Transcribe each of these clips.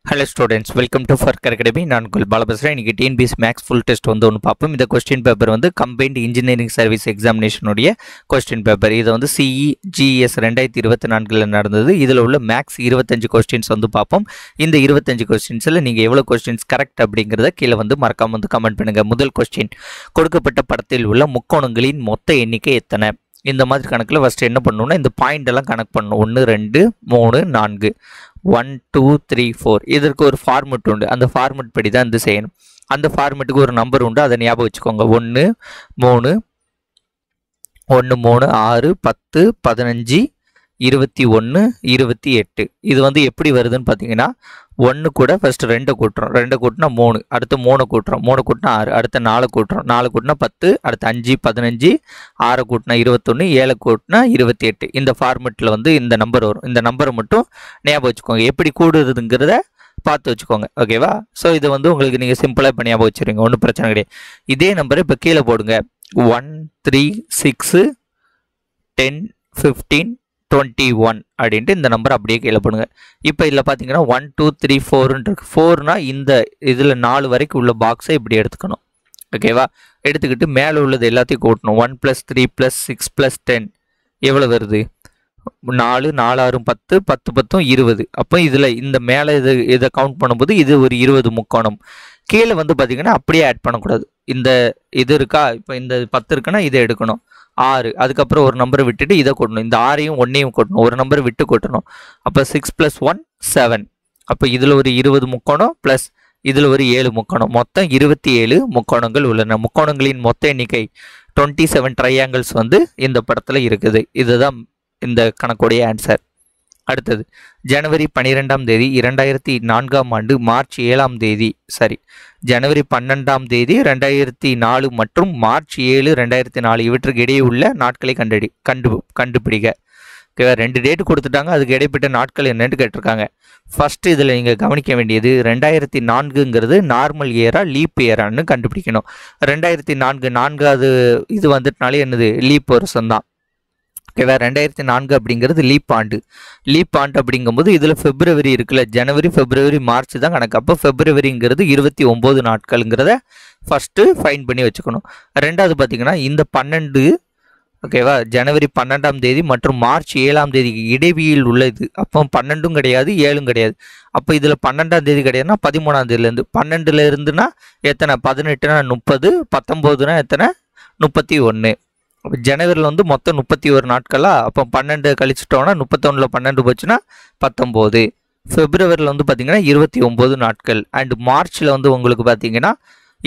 Hello students, welcome to Fark Academy. நான் உங்கள் பாலா பேசுகிறேன். இன்றைக்கி டிஎன்பிஎஸ்சி மேக்ஸ் ஃபுல் டெஸ்ட் வந்து ஒன்று பார்ப்போம். இந்த கொஸ்டின் பேப்பர் வந்து கம்பைன்டு இன்ஜினியரிங் சர்வீஸ் எக்ஸாமினேஷனுடைய கொஸ்டின் பேப்பர். இது வந்து CEGS 2024 நடந்தது. இதில் உள்ள மேக்ஸ் 25 கொஸ்டின்ஸ் வந்து பார்ப்போம். இந்த 25 கொஸ்டின்ஸில் நீங்கள் எவ்வளோ கொஸ்டின்ஸ் கரெக்ட் அப்படிங்கிறத கீழே வந்து மறக்காமல் வந்து கமெண்ட் பண்ணுங்கள். முதல் கொஸ்டின், கொடுக்கப்பட்ட படத்தில் உள்ள முக்கோணங்களின் மொத்த எண்ணிக்கை எத்தனை? இந்த மாதிரி கணக்கில் ஃபஸ்ட்டு என்ன பண்ணணும்னா இந்த பாயிண்ட் எல்லாம் கணக்கு பண்ணணும். 1 2 3 4 1 2 3 4. இதற்கு ஒரு ஃபார்மெட் உண்டு. அந்த ஃபார்மெட் படி தான் இது செய்யணும். அந்த ஃபார்மெட்டுக்கு ஒரு நம்பர் உண்டு, அதை ஞாபகம் வச்சுக்கோங்க. 1 3 1 3 6 10 15 21 28. இது வந்து எப்படி வருதுன்னு பார்த்தீங்கன்னா 1 கூட ஃபஸ்ட்டு 2 கூட்டுறோம், 2 கூட்டினா 3, அடுத்து 3 கூட்டுறோம், 3 கூட்டினா 6, அடுத்து 4 கூட்டுறோம், 4 கூட்டினா 10, அடுத்து 5 15, 6 கூட்டினா 21, 7 கூட்டினா 28. இந்த ஃபார்மெட்டில் வந்து இந்த நம்பர் வரும். இந்த நம்பரை மட்டும் ஞாபகம் வச்சுக்கோங்க. எப்படி கூடுறதுங்கிறத பார்த்து வச்சுக்கோங்க, ஓகேவா? ஸோ இது வந்து உங்களுக்கு நீங்கள் சிம்பிளாக இப்போ ஞாபகம் வச்சுருங்க, ஒன்றும் பிரச்சனை கிடையாது. இதே நம்பரை இப்போ கீழே போடுங்க. 1 3 6 10 15 21 அப்படின்ட்டு இந்த நம்பர் அப்படியே கீழே போடுங்க. இப்போ இதில் பார்த்தீங்கன்னா 1 2 3 4 இருக்கு. 4னா இந்த இதில் 4 வரைக்கும் உள்ள பாக்ஸை இப்படி எடுத்துக்கணும், ஓகேவா? எடுத்துக்கிட்டு மேலே உள்ளது எல்லாத்தையும் கூட்டணும். 1 + 3 + 6 + 10 எவ்வளோ வருது? 4 4 6 10 10 10 20. அப்போ இதில் இந்த மேலே இதை கவுண்ட் பண்ணும்போது இது ஒரு 20 முக்கோணம். கீழே வந்து பார்த்தீங்கன்னா அப்படியே ஆட் பண்ணக்கூடாது. இந்த இது இருக்கா, இப்போ இந்த 10 இருக்குன்னா இதை எடுக்கணும். 6, அதுக்கப்புறம் ஒரு நம்பரை விட்டுட்டு இதை கூட்டணும். இந்த 6ஐயும் 1ஐயும் கூட்டணும், ஒரு நம்பரை விட்டு கூட்டணும். அப்போ 6 + 1 7. அப்போ இதில் ஒரு 20 முக்கோணம் ப்ளஸ் இதில் ஒரு 7 முக்கோணம், மொத்தம் 27 முக்கோணங்கள் உள்ளன. முக்கோணங்களின் மொத்த எண்ணிக்கை 27 ட்ரையாங்கிள்ஸ் வந்து இந்த படத்தில் இருக்குது. இதுதான் இந்த கணக்குடைய ஆன்சர். அடுத்தது, ஜனவரி 12ஆம் தேதி 2004ஆம் ஆண்டு மார்ச் 7ஆம் தேதி ஜனவரி 12ஆம் தேதி 2004 மற்றும் மார்ச் 7 2004 இவற்றுக்கு இடையே உள்ள நாட்களை கண்டுபிடிக்க. ஓகேவா? 2 டேட்டு கொடுத்துட்டாங்க, அதுக்கு இடைப்பட்ட நாட்கள் என்னன்னு கேட்டிருக்காங்க. ஃபஸ்ட்டு இதில் நீங்கள் கவனிக்க வேண்டியது 2004ங்கிறது நார்மல் இயரா லீப் இயரான்னு கண்டுபிடிக்கணும். 2004 4வது இது வந்துட்டுனாலே என்னது, லீப் வருஷம் தான், ஓகேவா? 2004 அப்படிங்கிறது லீப் ஆண்டு. லீப் ஆண்டு அப்படிங்கும்போது இதில் பிப்ரவரி இருக்குல்ல, ஜனவரி பிப்ரவரி மார்ச் தான் கணக்கு. அப்போ பிப்ரவரிங்கிறது 29 நாட்கள்ங்கிறத ஃபஸ்ட்டு ஃபைன் பண்ணி வச்சுக்கணும். ரெண்டாவது பார்த்தீங்கன்னா இந்த 12, ஓகேவா, ஜனவரி 12ஆம் தேதி மற்றும் மார்ச் 7ஆம் தேதிக்கு இடைவெளியில் உள்ளது. அப்போ 12ம் கிடையாது 7ம் கிடையாது. அப்போ இதில் 12ஆம் தேதி கிடையாதுன்னா 13ஆம் தேதியிலேருந்து. 12ல் இருந்துன்னா எத்தனை? 18னா 30, 19னா எத்தனை? 31. அப்போ ஜனவரியில் வந்து மொத்தம் 31 நாட்களா? அப்போ 12 கழிச்சிட்டோம்னா 31ல் 12 போச்சுன்னா 19. பிப்ரவரியில் வந்து பார்த்தீங்கன்னா 29 நாட்கள். அண்டு மார்ச்சில் வந்து உங்களுக்கு பார்த்தீங்கன்னா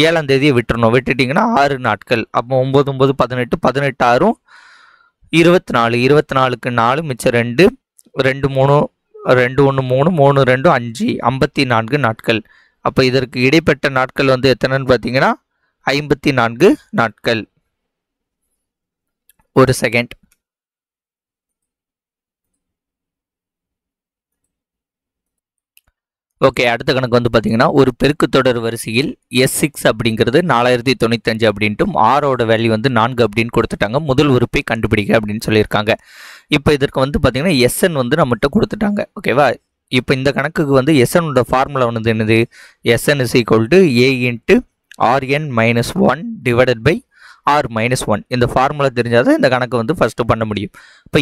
7ஆம் தேதியை விட்டுறணும். விட்டுட்டிங்கன்னா 6 நாட்கள். அப்போ 9 9 18 18 6 24. 24க்கு 4 மிச்சம் 2 2 3 2 1 3 3 2 5 54 நாட்கள். அப்போ இதற்கு இடைப்பட்ட நாட்கள் வந்து எத்தனைன்னு பார்த்தீங்கன்னா 54 நாட்கள். ஒரு செகண்ட். ஓகே, அடுத்த கணக்கு வந்து பார்த்தீங்கன்னா ஒரு பெருக்கு தொடர் வரிசையில் S6 அப்படிங்கிறது 4095 அப்படின்ட்டும் ஆரோட வேல்யூ வந்து 4 அப்படின்னு கொடுத்துட்டாங்க. முதல் உறுப்பை கண்டுபிடிக்க அப்படின்னு சொல்லியிருக்காங்க. இப்போ இதற்கு வந்து பார்த்தீங்கன்னா SN வந்து நம்மகிட்ட கொடுத்துட்டாங்க, ஓகேவா? இப்போ இந்த கணக்குக்கு வந்து SNோட ஃபார்முலா வந்து என்னது? SN = A × Rn - 1 / R - 1. இந்த ஃபார்முலா தெரிஞ்சால் தான் இந்த கணக்கு வந்து ஃபஸ்ட்டு பண்ண முடியும். இப்போ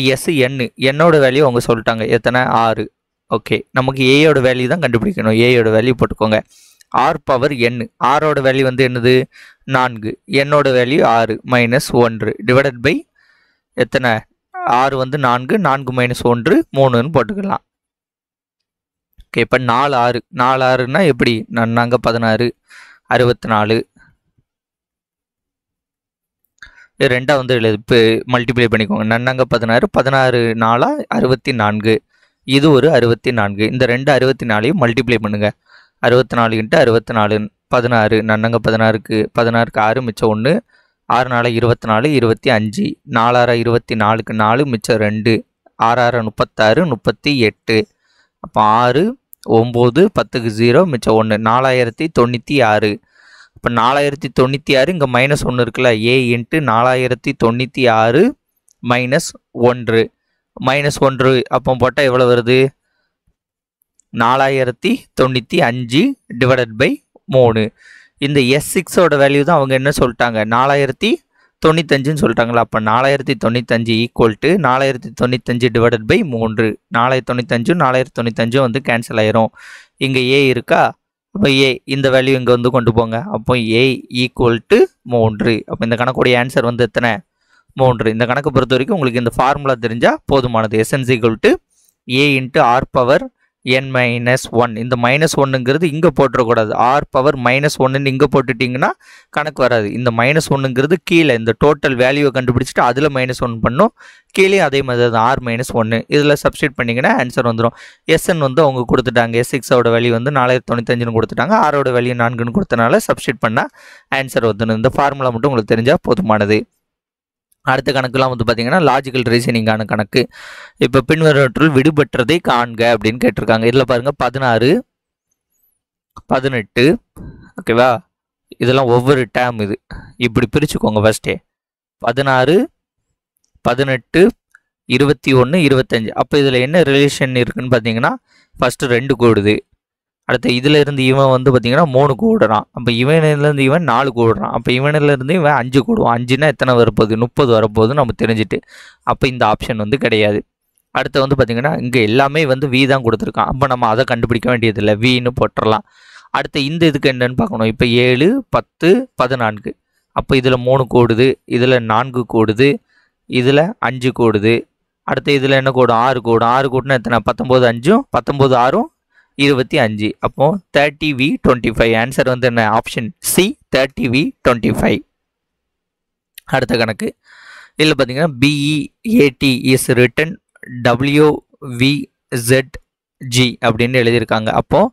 என்னோட வேல்யூ அவங்க சொல்லிட்டாங்க எத்தனை? 6. ஓகே, நமக்கு ஏயோட வேல்யூ தான் கண்டுபிடிக்கணும். ஏயோட வேல்யூ போட்டுக்கோங்க. R⁻n. ஆரோட வேல்யூ வந்து என்னது? 4. என்னோட வேல்யூ 6 - 1 / எத்தனை? 6 வந்து 4, 4 - 1 3ன்னு போட்டுக்கலாம். ஓகே, இப்போ 4 6 4 6ன்னா எப்படி? நாங்கள் 16 64. ரெண்டாக வந்து இப்போ மல்டிப்ளை பண்ணிக்கோங்க. நன்னாங்க 16 16 4 64. இது ஒரு 64. இந்த 2 64ஐயும் மல்டிப்ளை பண்ணுங்க. 64 × 64 16. நன்னாங்க 16க்கு 6 மிச்சம் 1 6 4 24 25 4 6 24க்கு 4 மிச்சம் 2 6 6 36 38. அப்போ 6 9 10க்கு 0 மிச்சம் 1 4096. இப்போ 4096 இங்கே -1 இருக்குல்ல, A × 4096 - 1 -1 அப்போ போட்டால் எவ்வளோ வருது? 4095 டிவைடட் பை 3. இந்த S6ஓட வேல்யூ தான் அவங்க என்ன சொல்லிட்டாங்க, 4095ன்னு சொல்லிட்டாங்களா. அப்போ 4095 ஈக்குவல் டு 4095 டிவைடட் பை 3. 4095 4095 வந்து கேன்சல் ஆயிரும். இங்கே ஏ இருக்கா, அப்போ ஏ இந்த வேல்யூ இங்கே வந்து கொண்டு போங்க. அப்போ ஏ ஈக்குவல் டு 3. அப்போ இந்த கணக்குடைய ஆன்சர் வந்து எத்தனை, 3. இந்த கணக்கு பொறுத்த வரைக்கும் உங்களுக்கு இந்த ஃபார்முலா தெரிஞ்சால் போதுமானது. SN equal to A into R power n-1. இந்த -1ங்கிறது இங்கே போட்டுறக்கூடாது. R பவர் -1ன்னு இங்கே போட்டுட்டிங்கன்னா கணக்கு வராது. இந்த -1ங்கிறது கீழே இந்த டோட்டல் வேல்யூவை கண்டுபிடிச்சிட்டு அதில் -1 பண்ணும். கீழே அதே மாதிரி தான் R -1 இதில் சப்ஸ்டியூட் பண்ணிங்கன்னா ஆன்சர் வந்துடும். SN வந்து அவங்க கொடுத்துட்டாங்க. S6ஓட வேல்யூ வந்து 4095ன்னு கொடுத்துட்டாங்க. Rஓட வேல்யூ 4ன்னு கொடுத்தனால சப்ஸ்டியூட் பண்ணால் ஆன்சர் வந்துடும். இந்த ஃபார்முலா மட்டும் உங்களுக்கு தெரிஞ்சால் போதுமானது. அடுத்த கணக்குலாம் வந்து பார்த்தீங்கன்னா லாஜிக்கல் ரீசனிங்கான கணக்கு. இப்போ பின்வருவற்றுள் விடுபட்டதை காண்க அப்படின்னு கேட்டிருக்காங்க. இதில் பாருங்கள் 16 18 ஓகேவா, இதெல்லாம் ஒவ்வொரு டேம் இது இப்படி பிரிச்சுக்கோங்க. ஃபஸ்ட்டே 16 18 21 25. அப்போ இதில் என்ன ரிலேஷன் இருக்குதுன்னு பார்த்தீங்கன்னா ஃபஸ்ட்டு 2 கூடுது. அடுத்து இதில் இருந்து இவன் வந்து பார்த்தீங்கன்னா 3 கூடுறான். அப்போ இவனிலேருந்து இவன் 4 கூடுறான். அப்போ இவனிலேருந்து இவன் 5 கூடுவான். 5னா எத்தனை வரப்போகுது, 30 வரப்போகுது நம்ம தெரிஞ்சுட்டு. அப்போ இந்த ஆப்ஷன் வந்து கிடையாது. அடுத்து வந்து பார்த்திங்கன்னா இங்கே எல்லாமே வந்து வி தான் கொடுத்துருக்கான். அப்போ நம்ம அதை கண்டுபிடிக்க வேண்டியதில்லை, வின்னு போட்டுடலாம். அடுத்து இந்த இதுக்கு என்னென்னு பார்க்கணும். இப்போ 7 10 14. அப்போ இதில் 3 கூடுது, இதில் 4 கூடுது, இதில் 5 கூடுது. அடுத்து இதில் என்ன கூடும், 6 கூடும். 6 கூட்டினா எத்தனை, 19 5 19 6 25. அப்போ 30V25. ஆன்சர் வந்து என்ன, ஆப்ஷன் சி 30V25. அடுத்த கணக்கு இதில் பார்த்தீங்கன்னா BEAT இஸ் ரிட்டன் WVZG அப்படின்னு எழுதியிருக்காங்க. அப்போது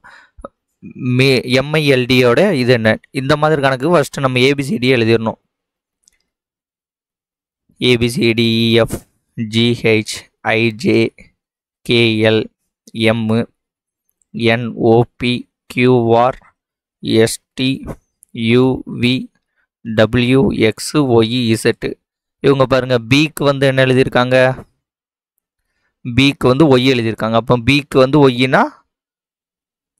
MILDயோட இது என்ன, இந்த மாதிரி கணக்கு ஃபஸ்ட்டு நம்ம ABCD எழுதிடணும். ABCDEF GH IJ KL M NOP QR ST UV WX YZ. இவங்க பாருங்கள் பிக்கு வந்து என்ன எழுதியிருக்காங்க, பிக்கு வந்து ஒய் எழுதியிருக்காங்க. அப்போ பிக்கு வந்து ஒய்னா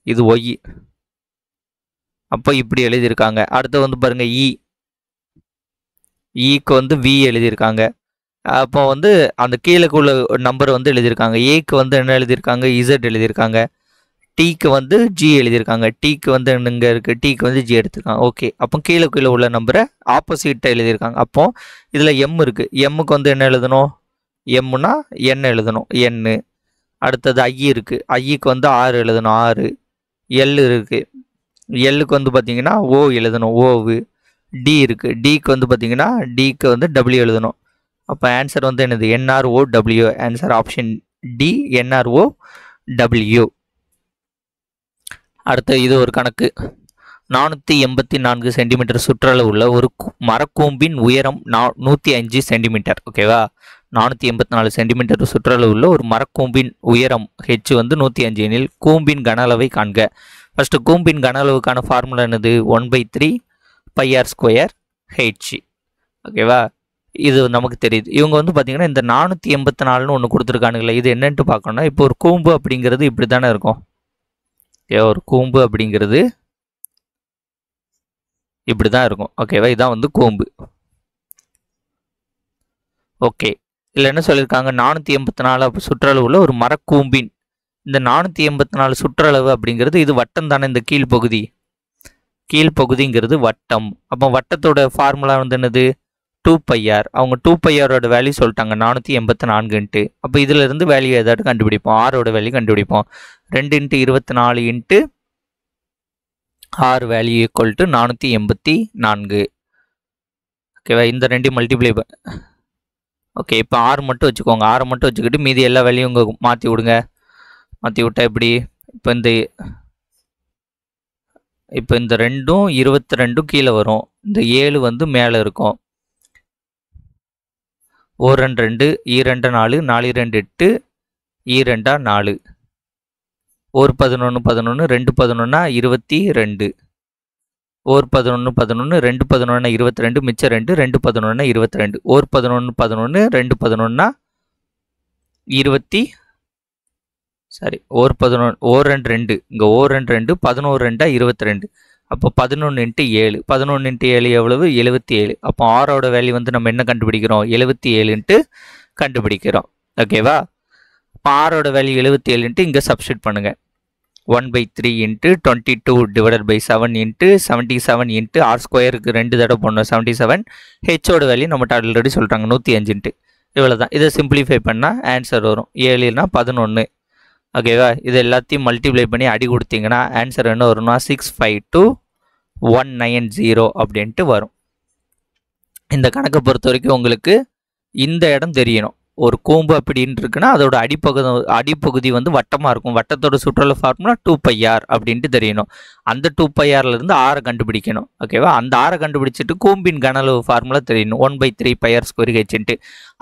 இது ஒய், அப்போ இப்படி எழுதியிருக்காங்க. அடுத்து வந்து பாருங்கள் ஈக்கு வந்து வி எழுதியிருக்காங்க. அப்போ வந்து அந்த கீழக்குள்ள நம்பர் வந்து எழுதியிருக்காங்க. ஏக்கு வந்து என்ன எழுதியிருக்காங்க, இசட் எழுதியிருக்காங்க. டீக்கு வந்து ஜி எழுதியிருக்காங்க. டீக்கு வந்து இங்கே இருக்குது, டீக்கு வந்து ஜி எடுத்திருக்காங்க. ஓகே, அப்போ கீழே உள்ள நம்பரை ஆப்போசிட்டாக எழுதியிருக்காங்க. அப்போது இதில் எம் இருக்குது. எம்முக்கு வந்து என்ன எழுதணும், எம்முன்னா என் எழுதணும், என்னு. அடுத்தது ஐ இருக்குது. ஐக்கு வந்து 6 எழுதணும், 6. எல் இருக்குது. எல்லுக்கு வந்து பார்த்திங்கன்னா ஓ எழுதணும், ஓவு. டி இருக்குது. டிக்கு வந்து பார்த்திங்கன்னா டிக்கு வந்து டபிள்யூ எழுதணும். அப்போ ஆன்சர் வந்து என்னது, NROW. Answer option D NROW. அடுத்து இது ஒரு கணக்கு. 484 சென்டிமீட்டர் சுற்றளவு உள்ள ஒரு மரக்கூம்பின் உயரம் 105 சென்டிமீட்டர். ஓகேவா, 484 சென்டிமீட்டர் சுற்றளவு உள்ள ஒரு மரக்கூம்பின் உயரம் ஹெச் வந்து 105 எனில் கூம்பின் கன அளவை காண்க. ஃபஸ்ட்டு கூம்பின் கன அளவுக்கான ஃபார்முலா என்னது, 1/3 πr² ஹெச். ஓகேவா, இது நமக்கு தெரியுது. இவங்க வந்து பார்த்திங்கன்னா இந்த 484ன்னு ஒன்று கொடுத்துருக்கானுங்களே, இது என்னன்ட்டு பார்க்கணும்னா, இப்போ ஒரு கூம்பு அப்படிங்கிறது இப்படி தானே இருக்கும். ஒரு கூம்பு அப்படிங்கிறது இப்படி தான் இருக்கும். ஓகேவா, இதான் வந்து கூம்பு. ஓகே, இதில் என்ன சொல்லியிருக்காங்க, 484 சுற்றளவு உள்ள ஒரு மரக்கூம்பின். இந்த 484 சுற்றளவு அப்படிங்கிறது இது வட்டம் தானே, இந்த கீழ்ப்பகுதிங்கிறது வட்டம். அப்போ வட்டத்தோட ஃபார்முலா வந்து என்னது, 2πr. அவங்க 2πரோட வேல்யூ சொல்லிட்டாங்க 484ன்ட்டு. அப்போ இதில் இருந்து வேல்யூ ஏதாட்டு கண்டுபிடிப்போம், ஆரோட வேல்யூ கண்டுபிடிப்போம். 2 × 24 R வேல்யூ ஈக்குவல் டு 484. ஓகேவா, இந்த 2 மல்டிப்ளை. ஓகே, இப்போ ஆர் மட்டும் வச்சுக்கோங்க. ஆரை மட்டும் வச்சுக்கிட்டு மீதி எல்லா வேல்யூயும் இங்கே மாற்றி விடுங்க. மாற்றி விட்டால் எப்படி, இப்போ இந்த 2ம் 22 கீழே வரும். இந்த 7 வந்து மேலே இருக்கும். 1 2 2 2 4 4 2 8 2 4 1 11 11 2 11 22 1 11 11 2 11 22 மிச்சம் 2 2 11 22 1 11 11 2 11 22 சாரி ஓர் 11 ஓர் 2 2 இங்கே ஓர் 2 2 11 2 22. அப்போ 11 × 7 11 × 7 எவ்வளவு 77. அப்போ ஆரோட வேல்யூ வந்து நம்ம என்ன கண்டுபிடிக்கிறோம் 77 கண்டுபிடிக்கிறோம். ஓகேவா? இப்போ ஆரோட வேல்யூ 77 இங்கே சப்ஸ்டிட் பண்ணுங்கள். 1/3 × 22/7 × 77 r ஸ்கொயருக்கு 2 தடவை போடணும் 77. ஹெச்சோட வேல்யூ நம்மகிட்ட ஆல்ரெடி சொல்கிறாங்க 105. இவ்வளோ தான். இதை சிம்பிளிஃபை பண்ணால் ஆன்சர் வரும் 7னா 11. ஓகேவா? இது எல்லாத்தையும் மல்டிப்ளை பண்ணி அடி கொடுத்தீங்கன்னா ஆன்சர் என்ன வரும்னா 652,190 அப்படின்ட்டு வரும். இந்த கணக்கை பொறுத்த வரைக்கும் உங்களுக்கு இந்த இடம் தெரியணும். ஒரு கூம்பு அப்படின்னு இருக்குன்னா அதோட அடிப்பகுதி வந்து வட்டமாக இருக்கும். வட்டத்தோட சுற்றளவு ஃபார்முலா 2πr அப்படின்ட்டு தெரியணும். அந்த 2πrலேருந்து ஆரை கண்டுபிடிக்கணும். ஓகேவா? அந்த ஆரை கண்டுபிடிச்சிட்டு கூம்பின் கனளவு ஃபார்முலா தெரியணும் 1/3πr²h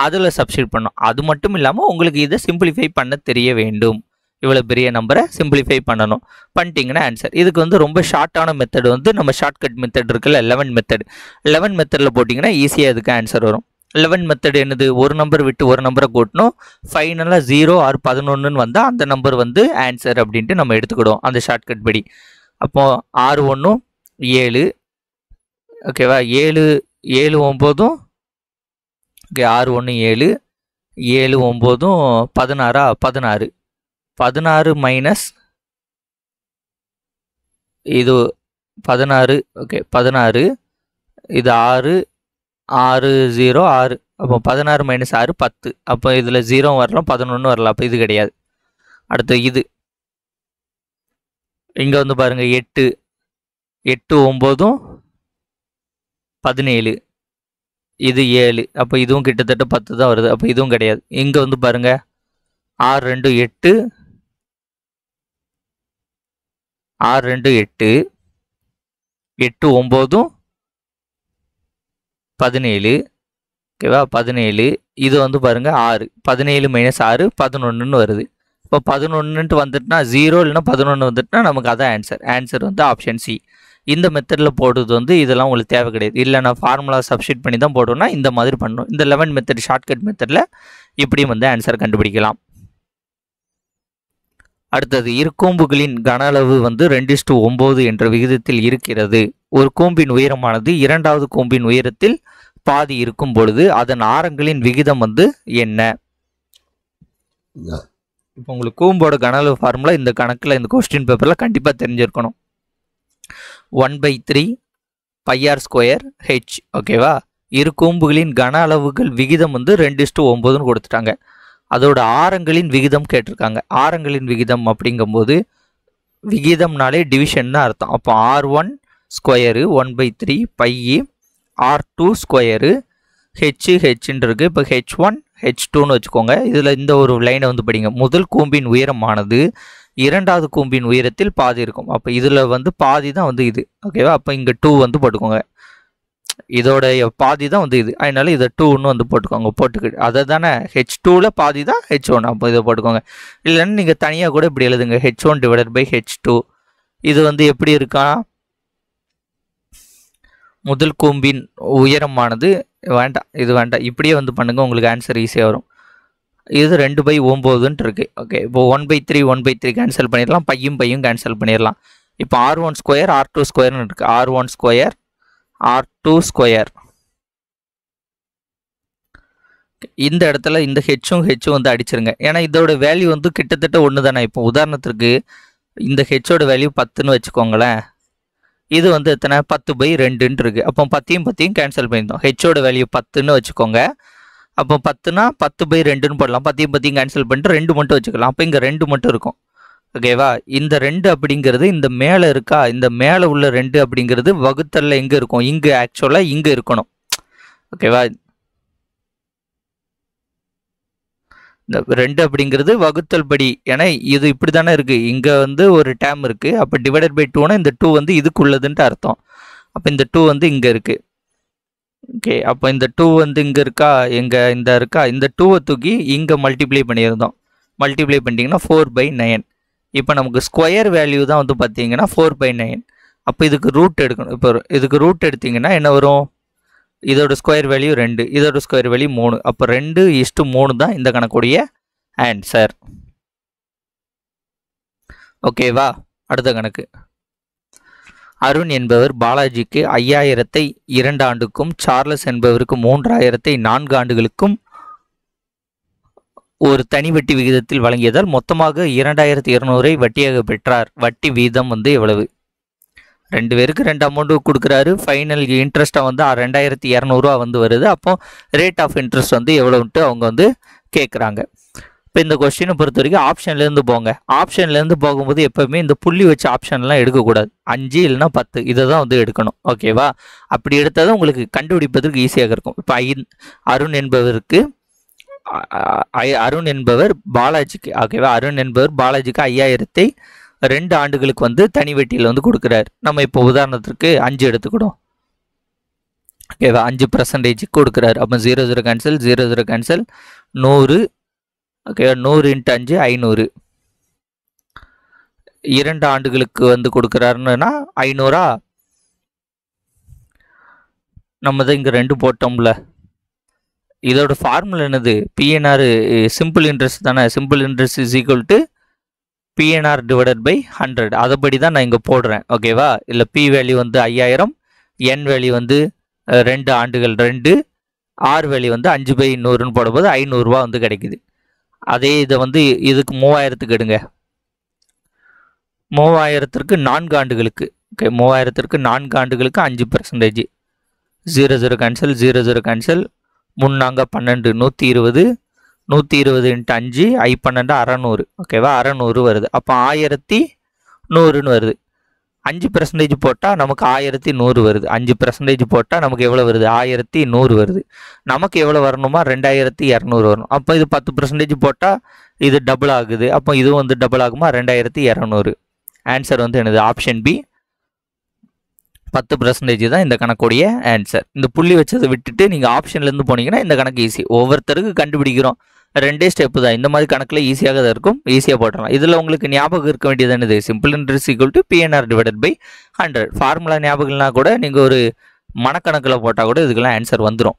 அதில் சப்ஸ்டிட் பண்ணணும். அது மட்டும் இல்லாமல் உங்களுக்கு இதை சிம்பிளிஃபை பண்ண தெரிய வேண்டும். இவ்வளோ பெரிய நம்பரை சிம்பிளிஃபை பண்ணிட்டீங்கன்னா ஆன்சர். இதுக்கு வந்து ரொம்ப ஷார்ட்டான மெத்தட் வந்து நம்ம ஷார்ட்கட் மெத்தட் இருக்குல்ல 11 மெத்தட். 11 மெத்தடில் போட்டிங்கன்னா ஈஸியாக இதுக்கு ஆன்சர் வரும். 11 மெத்தட் என்னது? ஒரு நம்பர் விட்டு ஒரு நம்பரை கூட்டணும். ஃபைனலாக 0 or 11ன்னு வந்தால் அந்த நம்பர் வந்து ஆன்சர் அப்படின்ட்டு நம்ம எடுத்துக்கிடுவோம் அந்த ஷார்ட்கட் படி. அப்போது 6 1 7. ஓகேவா? 7 7 9 ஓகே 6 1 7 7 9 16 16 16 மைனஸ் இது 16. ஓகே 16 இது 6 6 0 6. அப்போ 16 மைனஸ் 6 10. அப்போ இதில் 0 வரலாம் 11 வரலாம். அப்போ இது கிடையாது. அடுத்து இது இங்கே வந்து பாருங்கள் 8 8 9 17. இது 7. அப்போ இதுவும் கிட்டத்தட்ட 10 தான் வருது. அப்போ இதுவும் கிடையாது. இங்கே வந்து பாருங்கள் 6 2 8 6 2 8 8 9 17. ஓகேவா? 17. இது வந்து பாருங்கள் 6 17 மைனஸ் 6 11ன்னு வருது. இப்போ 11ன்ட்டு வந்துட்டுனா 0 இல்லைன்னா 11 வந்துட்டுனா நமக்கு அதான் ஆன்சர். ஆன்சர் வந்து ஆப்ஷன் சி. இந்த மெத்தடில் போடுறது வந்து இதெல்லாம் உங்களுக்கு தேவை கிடையாது. இல்லை நான் ஃபார்முலா சப்ஸ்டிட் பண்ணி தான் போடுவோம்னா இந்த மாதிரி பண்ணணும். இந்த 11 மெத்தட் ஷார்ட்கட் மெத்தடில் இப்படியும் வந்து ஆன்சர் கண்டுபிடிக்கலாம். அடுத்தது இரு கூம்புகளின் கன அளவு வந்து 2:9 என்ற விகிதத்தில் இருக்கிறது. ஒரு கூம்பின் உயரமானது இரண்டாவது கூம்பின் உயரத்தில் பாதி இருக்கும் பொழுது அதன் ஆரங்களின் விகிதம் வந்து என்ன? இப்போ உங்களுக்கு கூம்போட கன அளவு ஃபார்முலா இந்த கணக்கில் இந்த கொஸ்டின் பேப்பரில் கண்டிப்பாக தெரிஞ்சிருக்கணும். 1/3πr²h. ஓகேவா? இரு கூம்புகளின் கன அளவுகள் விகிதம் வந்து 2:9ன்னு கொடுத்துட்டாங்க. அதோட ஆரங்களின் விகிதம் கேட்டிருக்காங்க. ஆரங்களின் விகிதம் அப்படிங்கும்போது விகிதம்னாலே டிவிஷன் தான் அர்த்தம். அப்போ r1 ஸ்கொயரு 1/3π r2 ஸ்கொயரு ஹெச்ன்னு இருக்குது. இப்போ h1 h2ன்னு வச்சுக்கோங்க. இதில் இந்த ஒரு லைனை வந்து படிங்க. முதல் கூம்பின் உயரமானது இரண்டாவது கூம்பின் உயரத்தில் பாதி இருக்கும். அப்போ இதில் வந்து பாதி தான் வந்து இது. ஓகேவா? அப்போ இங்கே 2 வந்து போட்டுக்கோங்க. இதோட பாதி தான் வந்து இது. அதனால இதை 2ன்னு வந்து போட்டுக்கோங்க. போட்டுக்கிட்டு அதை தானே h2ல் பாதி தான் h1. அப்போ இதை போட்டுக்கோங்க. இல்லைன்னா நீங்கள் தனியாக கூட இப்படி எழுதுங்க h1/h2. இது வந்து எப்படி இருக்கா? முதல் கூம்பின் உயரமானது வேண்டாம், இது வேண்டாம், இப்படியே வந்து பண்ணுங்கள். உங்களுக்கு ஆன்சர் ஈஸியாக வரும். இது 2/9ன்ட்டு இருக்குது. ஓகே, இப்போ 1/3 1/3 கேன்சல் பண்ணிடலாம். பையும் கேன்சல் பண்ணிடலாம். இப்போ r1 ஸ்கொயர் r2 ஸ்கொயர்னு இருக்குது. r1 square r2 square. இந்த இடத்துல இந்த ஹெச்சும் வந்து அடிச்சிருங்க. ஏன்னா இதோட வேல்யூ வந்து கிட்டத்தட்ட ஒன்று தானே. இப்போ உதாரணத்திற்கு இந்த ஹெச்சோட வேல்யூ 10ன்னு வச்சுக்கோங்களேன். இது வந்து எத்தனை 10/2ன்ட்டு இருக்குது. அப்போ 10 கேன்சல் பண்ணியிருந்தோம். ஹெச்சோட வேல்யூ 10ன்னு வச்சுக்கோங்க. அப்போ 10னா 10/2ன்னு போடலாம். 10 கேன்சல் பண்ணிட்டு 2 மட்டும் வச்சுக்கலாம். அப்போ இங்கே 2 மட்டும் இருக்கும். ஓகேவா? இந்த 2 அப்படிங்கிறது இந்த மேலே இருக்கா, இந்த மேலே உள்ள 2 அப்படிங்கிறது வகுத்தலில் எங்கே இருக்கும்? இங்கே ஆக்சுவலாக இங்கே இருக்கணும். ஓகேவா? இந்த 2 அப்படிங்கிறது வகுத்தல் படி. ஏன்னா இது இப்படி தானே இருக்குது. இங்கே வந்து ஒரு டேம் இருக்குது. அப்போ டிவைடட் பை 2னா இந்த 2 வந்து இதுக்குள்ளதுன்ட்டு அர்த்தம். அப்போ இந்த 2 வந்து இங்கே இருக்குது. ஓகே, அப்போ இந்த 2 வந்து இங்கே இருக்கா, எங்கே இந்த இருக்கா, இந்த 2வை தூக்கி இங்கே மல்டிப்ளை பண்ணியிருந்தோம். மல்டிப்ளை பண்ணிட்டீங்கன்னா 4/9. இப்போ நமக்கு ஸ்கொயர் வேல்யூ தான் வந்து பார்த்தீங்கன்னா 4/9. அப்போ இதுக்கு ரூட் எடுக்கணும். இப்போ இதுக்கு ரூட் எடுத்திங்கன்னா என்ன வரும்? இதோட ஸ்கொயர் வேல்யூ 2, இதோட ஸ்கொயர் வேல்யூ 3. அப்போ 2:3 தான் இந்த கணக்குடைய ஆன்சர். ஓகேவா? அடுத்த கணக்கு. அருண் என்பவர் பாலாஜிக்கு 5000 2 ஆண்டுக்கும் சார்லஸ் என்பவருக்கு 3000 4 ஆண்டுகளுக்கும் ஒரு தனி வட்டி விகிதத்தில் வழங்கியதால் மொத்தமாக 2200 வட்டியாக பெற்றார். வட்டி வீதம் எவ்வளவு? ரெண்டு பேருக்கு ரெண்டு அமௌண்ட் கொடுக்குறாரு. ஃபைனல் இன்ட்ரெஸ்ட்டாக 2200 வருது. அப்போ ரேட் ஆஃப் இன்ட்ரெஸ்ட் எவ்வளோன்ட்டு அவங்க கேட்குறாங்க. இப்போ இந்த கொஸ்டினை பொறுத்த வரைக்கும் ஆப்ஷன்லேருந்து போங்க. ஆப்ஷன்லேருந்து போகும்போது எப்போவுமே இந்த புள்ளி வச்ச ஆப்ஷன்லாம் எடுக்கக்கூடாது. 5 இல்லைனா 10 இதை தான் எடுக்கணும். ஓகேவா? அப்படி எடுத்தால் தான் உங்களுக்கு கண்டுபிடிப்பதற்கு ஈஸியாக இருக்கும். இப்போ அருண் என்பவர் பாலாஜிக்கு, ஓகேவா, அருண் என்பவர் பாலாஜிக்கு 5000 2 ஆண்டுகளுக்கு தனி வட்டியில் கொடுக்குறாரு. நம்ம இப்போ உதாரணத்திற்கு 5 எடுத்துக்கிடும். ஓகேவா? 5% கொடுக்குறாரு. அப்போ 0 0 கேன்சல், 0 0 கேன்சல், 100. ஓகேவா? 100 × 5 500. 2 ஆண்டுகளுக்கு கொடுக்குறாருன்னா 500. நம்ம தான் இங்கே 2 போட்டோம்ல. இதோட ஃபார்முலா என்னது? பிஎன்ஆர் சிம்பிள் இன்ட்ரெஸ்ட் தானே. Simple interest is equal to PNR divided by 100. அதைப்படி தான் நான் இங்கே போடுறேன். ஓகேவா? இல்லை பி வேல்யூ 5000, என் வேல்யூ 2 ஆண்டுகள் 2, ஆர் வேல்யூ 5/100ன்னு போடும்போது 500 கிடைக்குது. அதே இதை இதுக்கு 3000க்கு எடுங்க. 3000க்கு 4 ஆண்டுகளுக்கு. ஓகே, 3000க்கு 4 ஆண்டுகளுக்கு 5%. 0 0 கேன்சல், 0 0 கேன்சல், 3 4 12, 120. 120 × 5 I12 600. ஓகேவா? 600 வருது. அப்போ 1100ன்னு வருது. 5% போட்டால் நமக்கு 1100 வருது. 5% போட்டால் நமக்கு எவ்வளோ வருது? 1100 வருது. நமக்கு எவ்வளோ வரணுமா? 2200 வரணும். அப்போ இது 10% போட்டால் இது டபுள் ஆகுது. அப்போ இதுவும் டபுள் ஆகுமா? 2200. ஆன்சர் என்னது? ஆப்ஷன் பி, 10% தான் இந்த கணக்குடைய ஆன்சர். இந்த புள்ளி வச்சதை விட்டுட்டு நீங்கள் ஆப்ஷன்லேருந்து போனீங்கன்னா இந்த கணக்கு ஈஸி. ஒவ்வொருத்தருக்கு கண்டுபிடிக்கிறோம். 2 ஸ்டெப்பு தான். இந்த மாதிரி கணக்கில் ஈஸியாக தான் இருக்கும். ஈஸியாக போட்டலாம். இதில் உங்களுக்கு ஞாபகம் இருக்க வேண்டியது என்னது? Simple interest equal to PNR divided by 100. Formula ஞாபகம்னா கூட நீங்கள் ஒரு மனக்கணக்கில் போட்டால் கூட இதுக்கெல்லாம் ஆன்சர் வந்துடும்.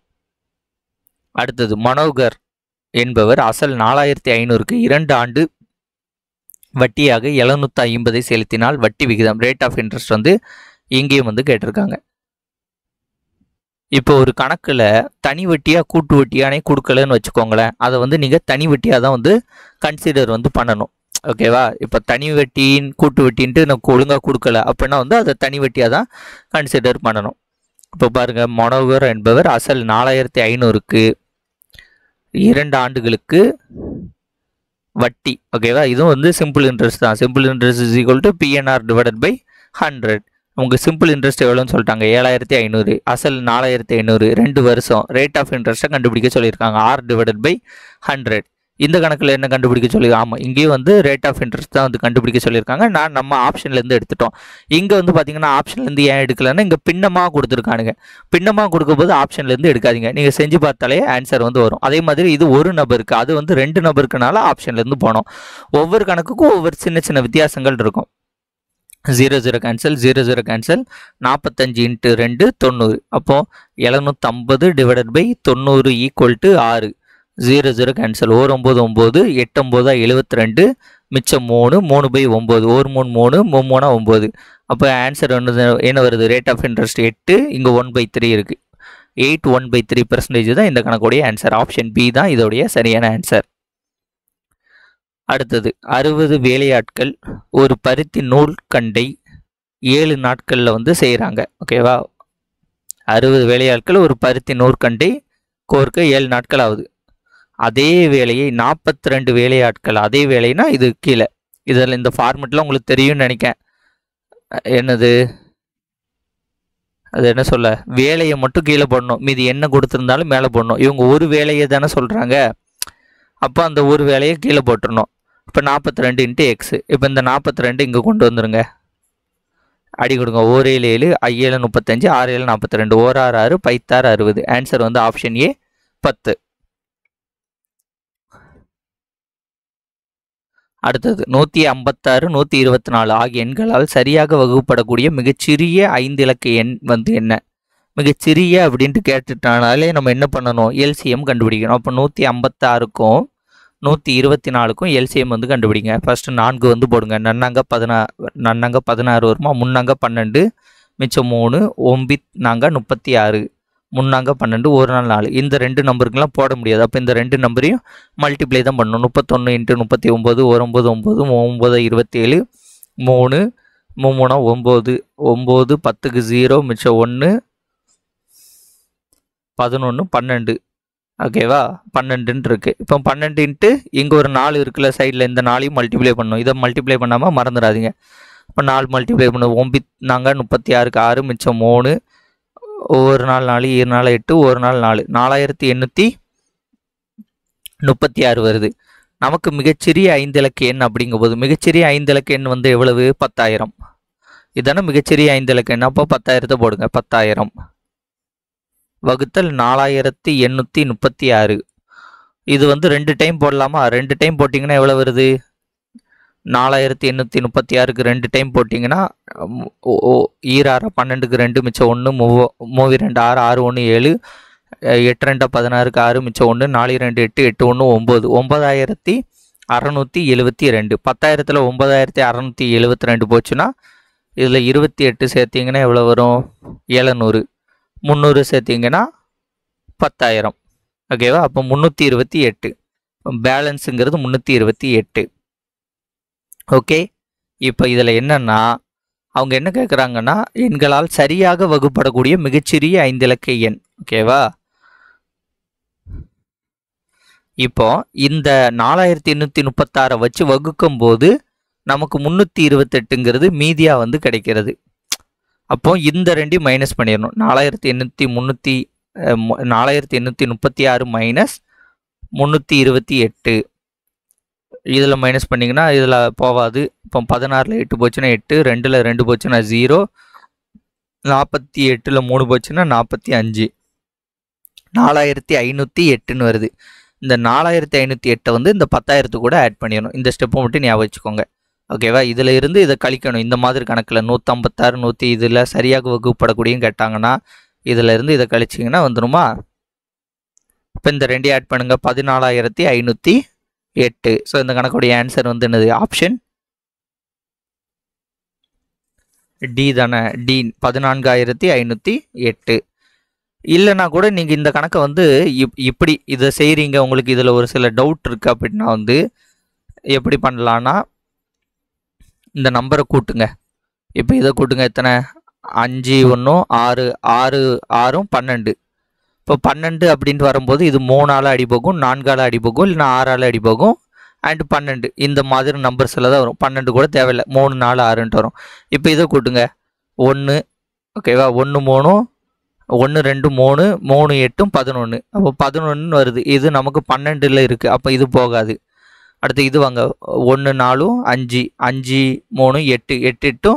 அடுத்தது, மனோகர் என்பவர் அசல் 4500க்கு 2 ஆண்டு வட்டியாக 750 செலுத்தினால் வட்டி விகிதம் ரேட் ஆஃப் இன்ட்ரெஸ்ட் இங்கேயும் கேட்டிருக்காங்க. இப்போ ஒரு கணக்கில் தனி வட்டியாக கூட்டு வட்டியானே கொடுக்கலன்னு வச்சுக்கோங்களேன். அதை நீங்கள் தனி வட்டியாக தான் கன்சிடர் பண்ணணும். ஓகேவா? இப்போ தனி வட்டியின் கூட்டு வட்டின்ட்டு எனக்கு ஒழுங்காக கொடுக்கல அப்படின்னா அதை தனி வட்டியாக தான் கன்சிடர் பண்ணணும். இப்போ பாருங்கள், மனோகர் என்பவர் அசல் 4500க்கு 2 ஆண்டுகளுக்கு வட்டி. ஓகேவா? இதுவும் சிம்பிள் இன்ட்ரெஸ்ட் தான். Simple interest is equal to PNR divided by 100. உங்கள் சிம்பிள் இன்ட்ரெஸ்ட் எவ்வளோன்னு சொல்லிட்டாங்க? 7500. அசல் 4500, 2 வருஷம். ரேட் ஆஃப் இன்ட்ரெஸ்ட்டை கண்டுபிடிக்க சொல்லியிருக்காங்க. R divided by 100. இந்த கணக்கில் என்ன கண்டுபிடிக்க சொல்லியிருக்காங்க? ஆமாம், இங்கேயும் ரேட் ஆஃப் இன்ட்ரெஸ்ட் தான் கண்டுபிடிக்க சொல்லியிருக்காங்க. நம்ம ஆப்ஷன்லேருந்து எடுத்துட்டோம். இங்கே பார்த்தீங்கன்னா ஆப்ஷன்லேருந்து ஏன் எடுக்கலன்னா இங்கே பின்னமாக கொடுத்துருக்கானுங்க. பின்னமாக கொடுக்கும்போது ஆப்ஷன்லேருந்து எடுக்காதீங்க. நீங்கள் செஞ்சு பார்த்தாலே ஆன்சர் வரும். அதே மாதிரி இது ஒரு நபருக்கு, அது 2 நபருக்குனால ஆப்ஷன்லேருந்து போனோம். ஒவ்வொரு கணக்குக்கும் ஒவ்வொரு சின்ன சின்ன வித்தியாசங்கள் இருக்கும். 0 0 கேன்சல், 0 0 கேன்சல், 45 × 2 90. அப்போது 750 divided by 90 equal to 6. 0 0 cancel, 1 9 9, 8 9 72, மிச்சம் 3, 3/9, 1 3 3, 3 9. அப்போ ஆன்சர் என்ன வருது? ரேட் ஆஃப் இன்ட்ரெஸ்ட் 8, இங்கே 1/3 இருக்குது. 8 1/3% தான் இந்த கணக்குடைய ஆன்சர். ஆப்ஷன் பி தான் இதோடைய சரியான ஆன்சர். அடுத்தது, 60 வேலையாட்கள் ஒரு பருத்தி நூல் கண்டை 7 நாட்களில் செய்கிறாங்க. ஓகேவா? 60 வேலையாட்கள் ஒரு பருத்தி நூற்கண்டை கோர்க்க 7 நாட்கள் ஆகுது. அதே வேலையை 42 வேலையாட்கள், அதே வேலைனா இது கீழே, இதில் இந்த ஃபார்மெட்லாம் உங்களுக்கு தெரியும்னு நினைக்கிறேன். என்னது அது? என்ன சொல்ல? வேலையை மட்டும் கீழே போடணும், மீதி என்ன கொடுத்துருந்தாலும் மேலே போடணும். இவங்க ஒரு வேலையை தானே சொல்கிறாங்க. அப்போ அந்த ஒரு வேலையை கீழே போட்டுடணும். இப்போ 42 × x. இப்போ இந்த 42 இங்கே கொண்டு வந்துடுங்க. அடி கொடுங்க. 1 7 7, 5 7 35, 6 7 42, 1 6 6, 5 6 60. Answer option A 10. அடுத்தது, 156 124 ஆகிய எண்களால் சரியாக வகுப்படக்கூடிய மிகச்சிறிய 5 இலக்க எண் என்ன? மிகச்சிறிய அப்படின்ட்டு கேட்டுட்டானாலே நம்ம என்ன பண்ணணும்? எல்சிஎம் கண்டுபிடிக்கணும். அப்போ 156க்கும் 124க்கும் எல்சிஎம் வந்து கண்டுபிடிங்க. ஃபஸ்ட்டு 4 வந்து போடுங்க. நன்னாங்க 16 வருமா, முன்னாங்க 12, மிச்சம் 3, 9 நாங்க 36, முன்னாங்க 12, ஒரு நாள் 4. இந்த ரெண்டு நம்பருக்குலாம் போட முடியாது. அப்போ இந்த ரெண்டு நம்பரையும் மல்டிப்ளை தான் பண்ணணும். 31 × 39, 19 9, 9 27, 3 3 9, 9 10க்கு 0, மிச்சம் 1, 11 12. ஓகேவா, 12ன்னு இருக்குது. இப்போ 12 இங்கே ஒரு 4 இருக்குல்ல சைடில், இந்த 4ஐயும் மல்டிப்ளை பண்ணணும். இதை மல்டிப்ளை பண்ணாமல் மறந்துடாதீங்க. இப்போ 4 மல்டிப்ளை பண்ணணும். 9 நாங்கள் 36க்கு 6, மிச்சம் 3, ஒரு நாள் 4, 2 நாள் 8, ஒரு நாள் 4, 4836 வருது. நமக்கு மிகச்சிறிய 5 இலக்க எண் அப்படிங்கும்போது மிகச்சிறிய 5 இலக்க எண் வந்து எவ்வளவு? 10,000. இதான மிகச்சிறிய 5 இலக்க எண். அப்போ 10,000 போடுங்க. 10,000 வகுத்தல் 4836. இது வந்து 2 டைம் போடலாமா? 2 டைம் போட்டிங்கன்னா எவ்வளோ வருது? 4836க்கு 2 டைம் போட்டிங்கன்னா 6 12க்கு 2, மிச்சம் 1, 3 2 6, 6 1 7, 8 2 16க்கு 6, மிச்சம் 1, 4 2 8, 8 1 9, 9672. 10,000ல் 9672 போச்சுன்னா இதில் 28 சேர்த்திங்கன்னா எவ்வளோ வரும்? 700. 300 சேர்த்திங்கன்னா 10,000. ஓகேவா, அப்போ 328. பேலன்ஸுங்கிறது 328. ஓகே, இப்போ இதில் என்னன்னா அவங்க என்ன கேட்குறாங்கன்னா எண்களால் சரியாக வகுப்படக்கூடிய மிகச்சிறிய 5 இலக்க எண். ஓகேவா, இப்போ இந்த 4836 வச்சு வகுக்கும் போது நமக்கு 328ங்கிறது மீதியாக வந்து கிடைக்கிறது. அப்போ இந்த ரெண்டையும் மைனஸ் பண்ணிடணும். 4836 மைனஸ் 328. இதில் மைனஸ் பண்ணிங்கன்னா இதில் போகாது. இப்போ 16ல் 8 போச்சுன்னா 8, 2ல் 2 போச்சுன்னா 0, 48ல் 3 போச்சுன்னா 45, 4508ன்னு வருது. இந்த 4508 வந்து இந்த 10,000 கூட ஆட் பண்ணிடணும். இந்த ஸ்டெப்பை மட்டும் ஞாபகம் வச்சுக்கோங்க. ஓகேவா, இதில் இருந்து இதை கழிக்கணும். இந்த மாதிரி கணக்கில் 156 100 இதில் சரியாக வகுப்படக்கூடியும் கேட்டாங்கன்னா இதில் இருந்து இதை கழிச்சிங்கன்னா வந்துடுமா? இப்போ இந்த ரெண்டையும் ஆட் பண்ணுங்கள். 14,508. ஸோ இந்த கணக்குடைய ஆன்சர் வந்து என்னது? ஆப்ஷன் டி தானே. டி 14,508. இல்லைனா கூட நீங்கள் இந்த கணக்கை வந்து இப்படி இதை செய்கிறீங்க, உங்களுக்கு இதில் ஒரு சில டவுட் இருக்குது அப்படின்னா வந்து எப்படி பண்ணலான்னா இந்த நம்பரை கூட்டுங்க. இப்போ இதை கூட்டுங்க. எத்தனை? 5 1 6, 6 6 12. இப்போ 12 அப்படின்ட்டு வரும்போது இது 3ஆல் அடிபோகும், 4ஆல் அடிபோகும், இல்லைனா 6ஆல் அடிபோகும், அண்ட் 12 இந்த மாதிரி நம்பர்ஸில் தான் வரும். 12 கூட தேவையில்லை, 3 4 6ன்ட்டு வரும். இப்போ இதை கூட்டுங்க. 1, ஓகேவா, 1 3, 1 2 3, 3 8 11. அப்போ 11 வருது. இது நமக்கு 12ல் இருக்குது. அப்போ இது போகாது. அடுத்து இது வாங்க. 1 4 5, 5 3 8, 8 8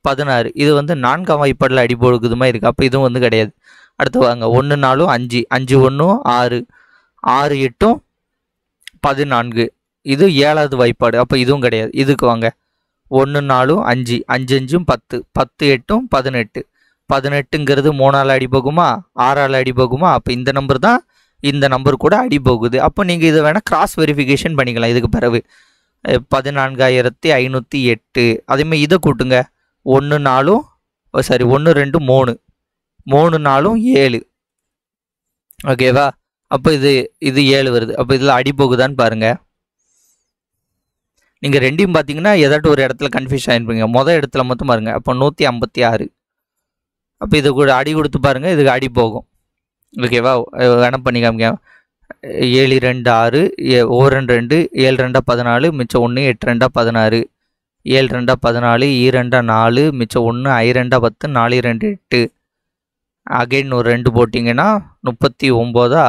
16. இது வந்து 4ஆம் வாய்ப்பாடில் அடிபோகுது மாதிரி இருக்குது. அப்போ இதுவும் வந்து கிடையாது. அடுத்து வாங்க. 1 4 5, 5 1 6, 6 8 14. இது 7வது வாய்ப்பாடு. அப்போ இதுவும் கிடையாது. இதுக்கு வாங்க. 1 4 5, 5 5 10, 10 8 18. 18ங்கிறது 3ஆல் அடிபோகுமா, 6ஆல் அடிபோகுமா? அப்போ இந்த நம்பர் தான் இந்த நம்பர் கூட அடிபோகுது. அப்போ நீங்கள் இதை வேணால் கிராஸ் வெரிஃபிகேஷன் பண்ணிக்கலாம். இதுக்கு பிறகு 14,508. அதேமாதிரி இதை கூட்டுங்க. 1 4 சாரி 1 2 3, 3 4 7. ஓகேவா, அப்போ இது 7 வருது. அப்போ இதில் அடிபோகுதான்னு பாருங்கள். நீங்கள் ரெண்டையும் பார்த்தீங்கன்னா ஏதாட்டும் ஒரு இடத்துல கன்ஃபியூஸ் ஆகிருப்பீங்க. மொதல் இடத்துல மட்டும் பாருங்கள். அப்போ 156. அப்போ இது கூட அடி கொடுத்து பாருங்கள், இதுக்கு அடி போகும். ஓகேவா, வேணால் பண்ணி காமிக்க. 7 2 6, 1 2 7 2 14, மிச்சம் 1 8 2 16, 7 2 14, 2 4, மிச்சம் 1 5 2 10, 4 2 8. அகைன் ஒரு 2 போட்டிங்கன்னா 39.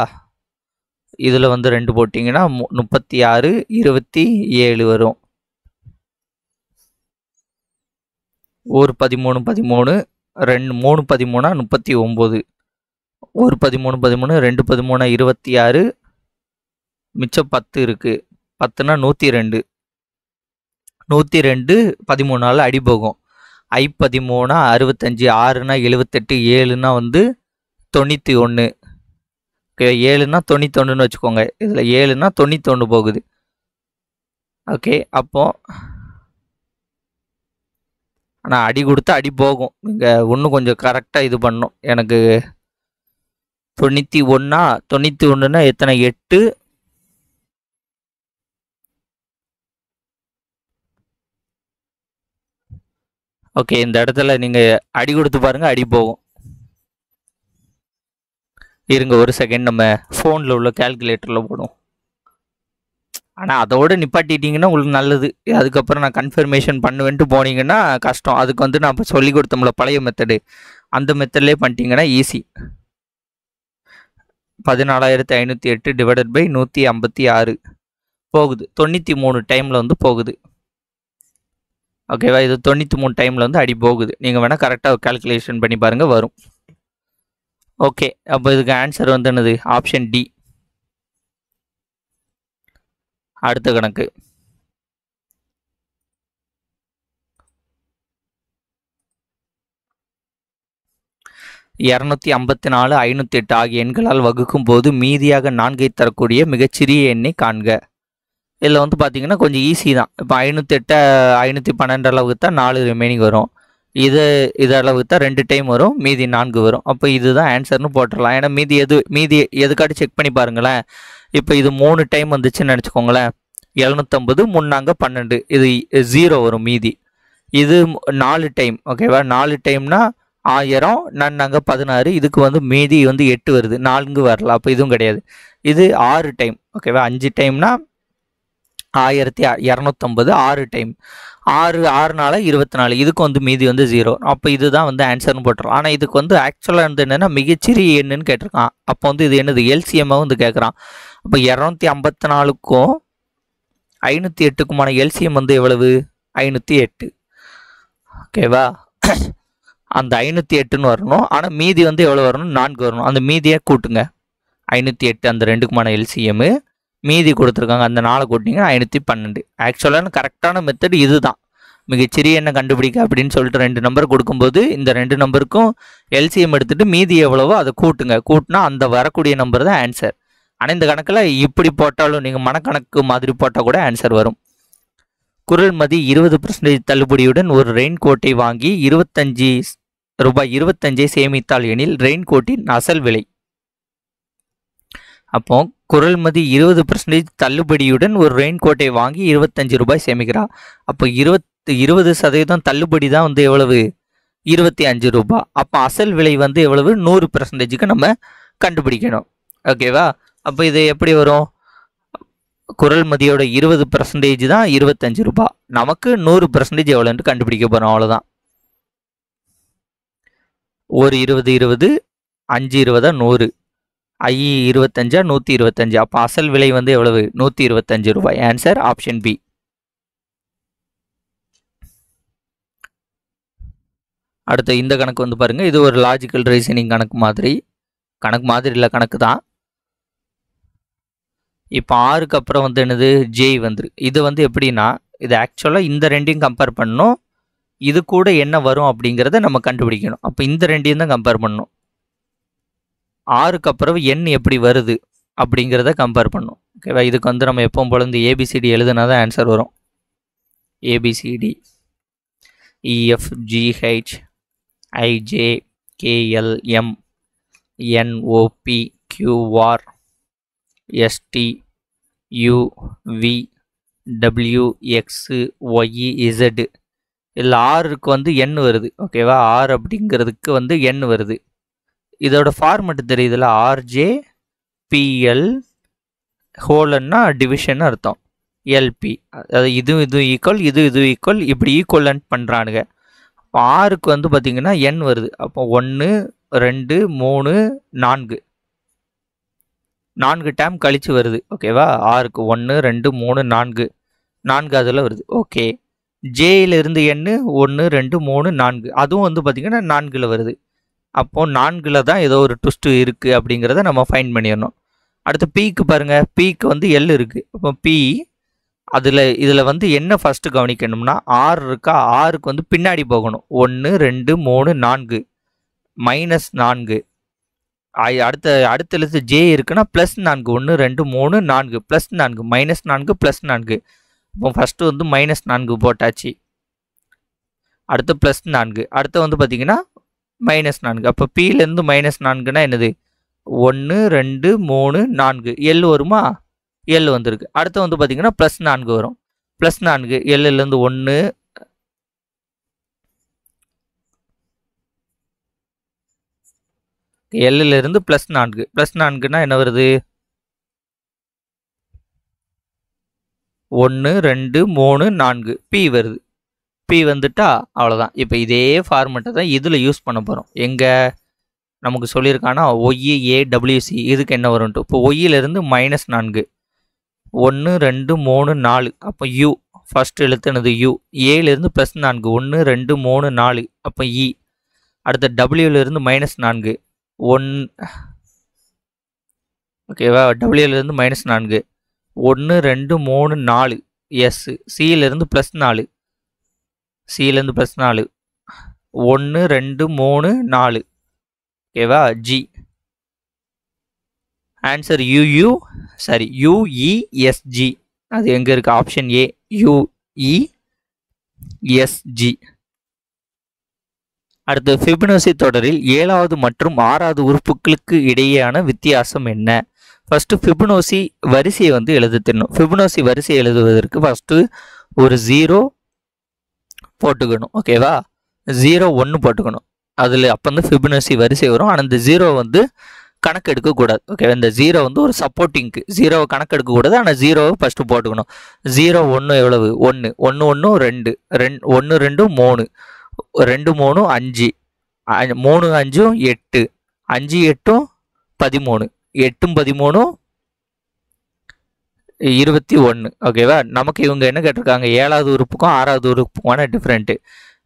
இதில் வந்து 2 போட்டிங்கன்னா 36 27 வரும். ஒரு 13 13, 2 3 13 39, ஒரு 13 13, 2 13 26, மிச்சம் 10 இருக்குது. 10னா 102. 102 13ஆல் அடிபோகும். 13 65, 6னா 78, 7னா வந்து 91. ஓகே, 7னா 91ன்னு வச்சுக்கோங்க. இதில் 7னா 91 போகுது. ஓகே, அப்போ ஆனால் அடி கொடுத்தா அடி போகும். நீங்கள் இன்னும் கொஞ்சம் கரெக்டாக இது பண்ணணும். எனக்கு 91 91ன்னா எத்தனை 8, ஓகே. இந்த இடத்துல நீங்கள் அடி கொடுத்து பாருங்கள், அடி போகும். இருங்க ஒரு செகண்ட், நம்ம ஃபோனில் உள்ள கால்குலேட்டரில் போடும். ஆனால் அதோடு நிப்பாட்டிட்டிங்கன்னா உங்களுக்கு நல்லது. அதுக்கப்புறம் நான் கன்ஃபர்மேஷன் பண்ணுவேன்ட்டு போனீங்கன்னா கஷ்டம். அதுக்கு வந்து நான் இப்போ சொல்லி கொடுத்தோம்ல பழைய மெத்தடு, அந்த மெத்தட்லேயே பண்ணிட்டீங்கன்னா ஈஸி. 14,508 டிவைடட் பை 156 போகுது. 93 டைமில் வந்து போகுது. ஓகேவா, இது 93 டைமில் வந்து அடி போகுது. நீங்கள் வேணால் கரெக்டாக கால்குலேஷன் பண்ணி பாருங்கள், வரும். ஓகே, அப்போ இதுக்கு ஆன்சர் வந்து என்னது? Option D. அடுத்த கணக்கு. (254, 508) ஆகிய எண்களால் வகுக்கும் போது மீதியாக 4 தரக்கூடிய மிகச்சிறிய எண்ணை காண்க. இதில் வந்து பார்த்தீங்கன்னா கொஞ்சம் ஈஸி தான். இப்போ 508 512 அளவுக்கு தான் 4 ரிமைனிங் வரும். இது அளவுக்கு தான் 2 டைம் வரும், மீதி 4 வரும். அப்போ இதுதான் ஆன்சர்னு போட்டுடலாம். ஏன்னா மீதி எதுக்காட்டி செக் பண்ணி பாருங்களேன். இப்போ இது 3 டைம் வந்துச்சுன்னு நினச்சிக்கோங்களேன். 750 3 12, இது 0 வரும் மீதி. இது 4 டைம், ஓகேவா? 4 டைம்னா 1000 4 16, இதுக்கு வந்து மீதி வந்து 8 வருது, 4 வரல. அப்போ இதுவும் கிடையாது. இது 6 டைம், ஓகேவா? 5 டைம்னா 1250, 6 டைம், 6 24, இதுக்கு வந்து மீதி வந்து 0. அப்போ இதுதான் வந்து ஆன்சர்னு போட்டுருலாம். ஆனால் இதுக்கு வந்து ஆக்சுவலாக வந்து என்னென்னா மிகச்சிறிய எண்ணுன்னு கேட்டிருக்கான். அப்போ வந்து இது என்னது? எல்சிஎம்மாக வந்து கேட்குறான். அப்போ 254க்கும் 508க்குமான எல்சிஎம் வந்து எவ்வளவு? 508, ஓகேவா? அந்த 508ன்னு வரணும். ஆனால் மீதி வந்து எவ்வளோ வரணும்? 4 வரணும். அந்த மீதியை கூட்டுங்க. 508 அந்த 2க்குமான எல்சிஎம்மு, மீதி கொடுத்துருக்காங்க அந்த 4 கூட்டிங்கன்னா 512. ஆக்சுவலான கரெக்டான மெத்தட் இது தான். மிகச்சிறிய எண்ணை கண்டுபிடிக்க அப்படின்னு சொல்லிட்டு 2 நம்பர் கொடுக்கும்போது இந்த 2 நம்பருக்கும் எல்சிஎம் எடுத்துகிட்டு மீதி எவ்வளவோ அதை கூட்டுங்க. கூட்டினா அந்த வரக்கூடிய நம்பர் தான் ஆன்சர். ஆனால் இந்த கணக்கில் இப்படி போட்டாலும் நீங்கள் மனக்கணக்கு மாதிரி போட்டால் கூட ஆன்சர் வரும். குரல் மதி 20% தள்ளுபடியுடன் ஒரு ரெயின் கோட்டை வாங்கி ரூபாய் 25 சேமித்தால் எனில் ரெயின் கோட்டின் அசல் விலை. அப்போ குரல் மதி 20% தள்ளுபடியுடன் ஒரு ரெயின் கோட்டை வாங்கி 25 ரூபாய் சேமிக்கிறா. அப்போ 20% தள்ளுபடி தான் வந்து எவ்வளவு? 25 ரூபாய். அப்போ அசல் விலை வந்து எவ்வளவு? 100%க்கு நம்ம கண்டுபிடிக்கணும், ஓகேவா? அப்போ இது எப்படி வரும்? குரல் மதியோட 20% தான் 25 ரூபாய். நமக்கு 100% எவ்வளோன்னு கண்டுபிடிக்க போகிறோம், அவ்வளோதான். ஒரு 20 20, 5 20 100, 25 125. அப்போ அசல் விலை வந்து எவ்வளவு? 125 ரூபாய். Answer option B. அடுத்த இந்த கணக்கு வந்து பாருங்க. இது ஒரு லாஜிக்கல் ரீசனிங் கணக்கு மாதிரி இல்லை, கணக்கு தான். இப்போ 6க்கு அப்புறம் வந்து என்னது? ஜே வந்துரு. இது வந்து எப்படின்னா, இது ஆக்சுவலாக இந்த ரெண்டையும் கம்பேர் பண்ணணும். இது கூட என்ன வரும் அப்படிங்கிறத நம்ம கண்டுபிடிக்கணும். அப்போ இந்த ரெண்டையும் தான் கம்பேர் பண்ணணும். 6க்கு அப்புறம் எண் எப்படி வருது அப்படிங்கிறத கம்பேர் பண்ணணும், ஓகேவா? இதுக்கு வந்து நம்ம எப்பவும் போல இந்த ஏபிசிடி எழுதுனா தான் ஆன்சர் வரும். ABCD EFGH IJ KLM NOP QR ST UV WX Y Z. இதில் 6க்கு வந்து எண் வருது, ஓகேவா? 6 அப்படிங்கிறதுக்கு வந்து எண் வருது. இதோட ஃபார்மெட் தெரியுதுல, ஆர்ஜே பிஎல் ஹோலன்னா டிவிஷன் அர்த்தம், எல்பி. அதாவது இது ஈக்குவல், இது ஈக்குவல், இப்படி ஈக்குவலன்ட் பண்ணுறானுங்க. அப்போ 6க்கு வந்து பார்த்திங்கன்னா எண் வருது. அப்போ 1 2 3 4 டேம் கழித்து வருது, ஓகேவா? 6க்கு 1 2 3 4 அதில் வருது, ஓகே. ஜேயிலிருந்து எண் 1 2 3 4, அதுவும் வந்து பார்த்திங்கன்னா 4ல் வருது. அப்போது 4ல் தான் ஏதோ ஒரு ட்விஸ்ட்டு இருக்குது அப்படிங்கிறத நம்ம ஃபைன் பண்ணிடணும். அடுத்து பிக்கு பாருங்கள். பிக்கு வந்து எல் இருக்குது. அப்போ பி இதில் வந்து என்ன ஃபஸ்ட்டு கவனிக்கணும்னா, 6 இருக்கா? 6க்கு வந்து பின்னாடி போகணும். 1 2 3 4 -4. அடுத்த எழுத்து ஜே இருக்குன்னா +4. 1 2 3 4 +4 -4 +4. இப்போ ஃபஸ்ட்டு வந்து -4 போட்டாச்சு, அடுத்து +4, அடுத்து வந்து பார்த்தீங்கன்னா -4. அப்போ Pலேருந்து -4னா என்னது? 1 2 3 4 L வருமா? L வந்திருக்கு. அடுத்து வந்து பார்த்தீங்கன்னா +4 வரும். +4 Lலேருந்து 1 Lலேருந்து +4 +4னா என்ன வருது? 1 2 3 4 P வருது. P வந்துட்டா அவ்வளோதான். இப்போ இதே ஃபார்மெட்டை தான் இதில் யூஸ் பண்ண போகிறோம். எங்கே நமக்கு சொல்லியிருக்கானா OEAWC இதுக்கு என்ன வரும்ட்டு. இப்போ ஒய்யிலேருந்து -4 1 2 3 4 அப்போ U ஃபஸ்ட் எழுத்துனது U. ஏலேருந்து +4 1 2 3 4 அப்போ E. அடுத்த Wலேருந்து -4 1 ஓகேவா? Wலேருந்து -4 1 2 3 4 S. Cலேருந்து +4 Cலேருந்து +4 1 2 3 4 ஓகேவா? G. Answer UESG. அது எங்கே இருக்குது? Option A UESG. அடுத்து ஃபிபொனாச்சி தொடரில் 7வது மற்றும் 6வது உறுப்புகளுக்கு இடையேயான வித்தியாசம் என்ன? ஃபஸ்ட்டு ஃபிபொனாச்சி வரிசையை வந்து எழுத தெரியணும். ஃபிபொனாச்சி வரிசையை எழுதுவதற்கு ஃபஸ்ட்டு ஒரு 0 போட்டுக்கணும். ஓகேவா? 0 1 போட்டுக்கணும். அதில் அப்போ வந்து ஃபிபொனாச்சி வரிசை வரும். ஆனால் இந்த 0 வந்து கணக்கு எடுக்கக்கூடாது. ஓகே, இந்த 0 வந்து ஒரு சப்போர்ட்டிங்க்கு 0வை கணக்கு எடுக்கக்கூடாது. ஆனால் 0வை ஃபஸ்ட்டு போட்டுக்கணும். 0 1 எவ்வளவு? 1 1 1 2 1 2 3 2 3 5 3 5 8 5 8 13 8 13 21. ஓகேவா? நமக்கு இவங்க என்ன கேட்டிருக்காங்க? 7வது உறுப்புக்கும் 6வது உறுப்புக்குமான டிஃப்ரெண்ட்டு.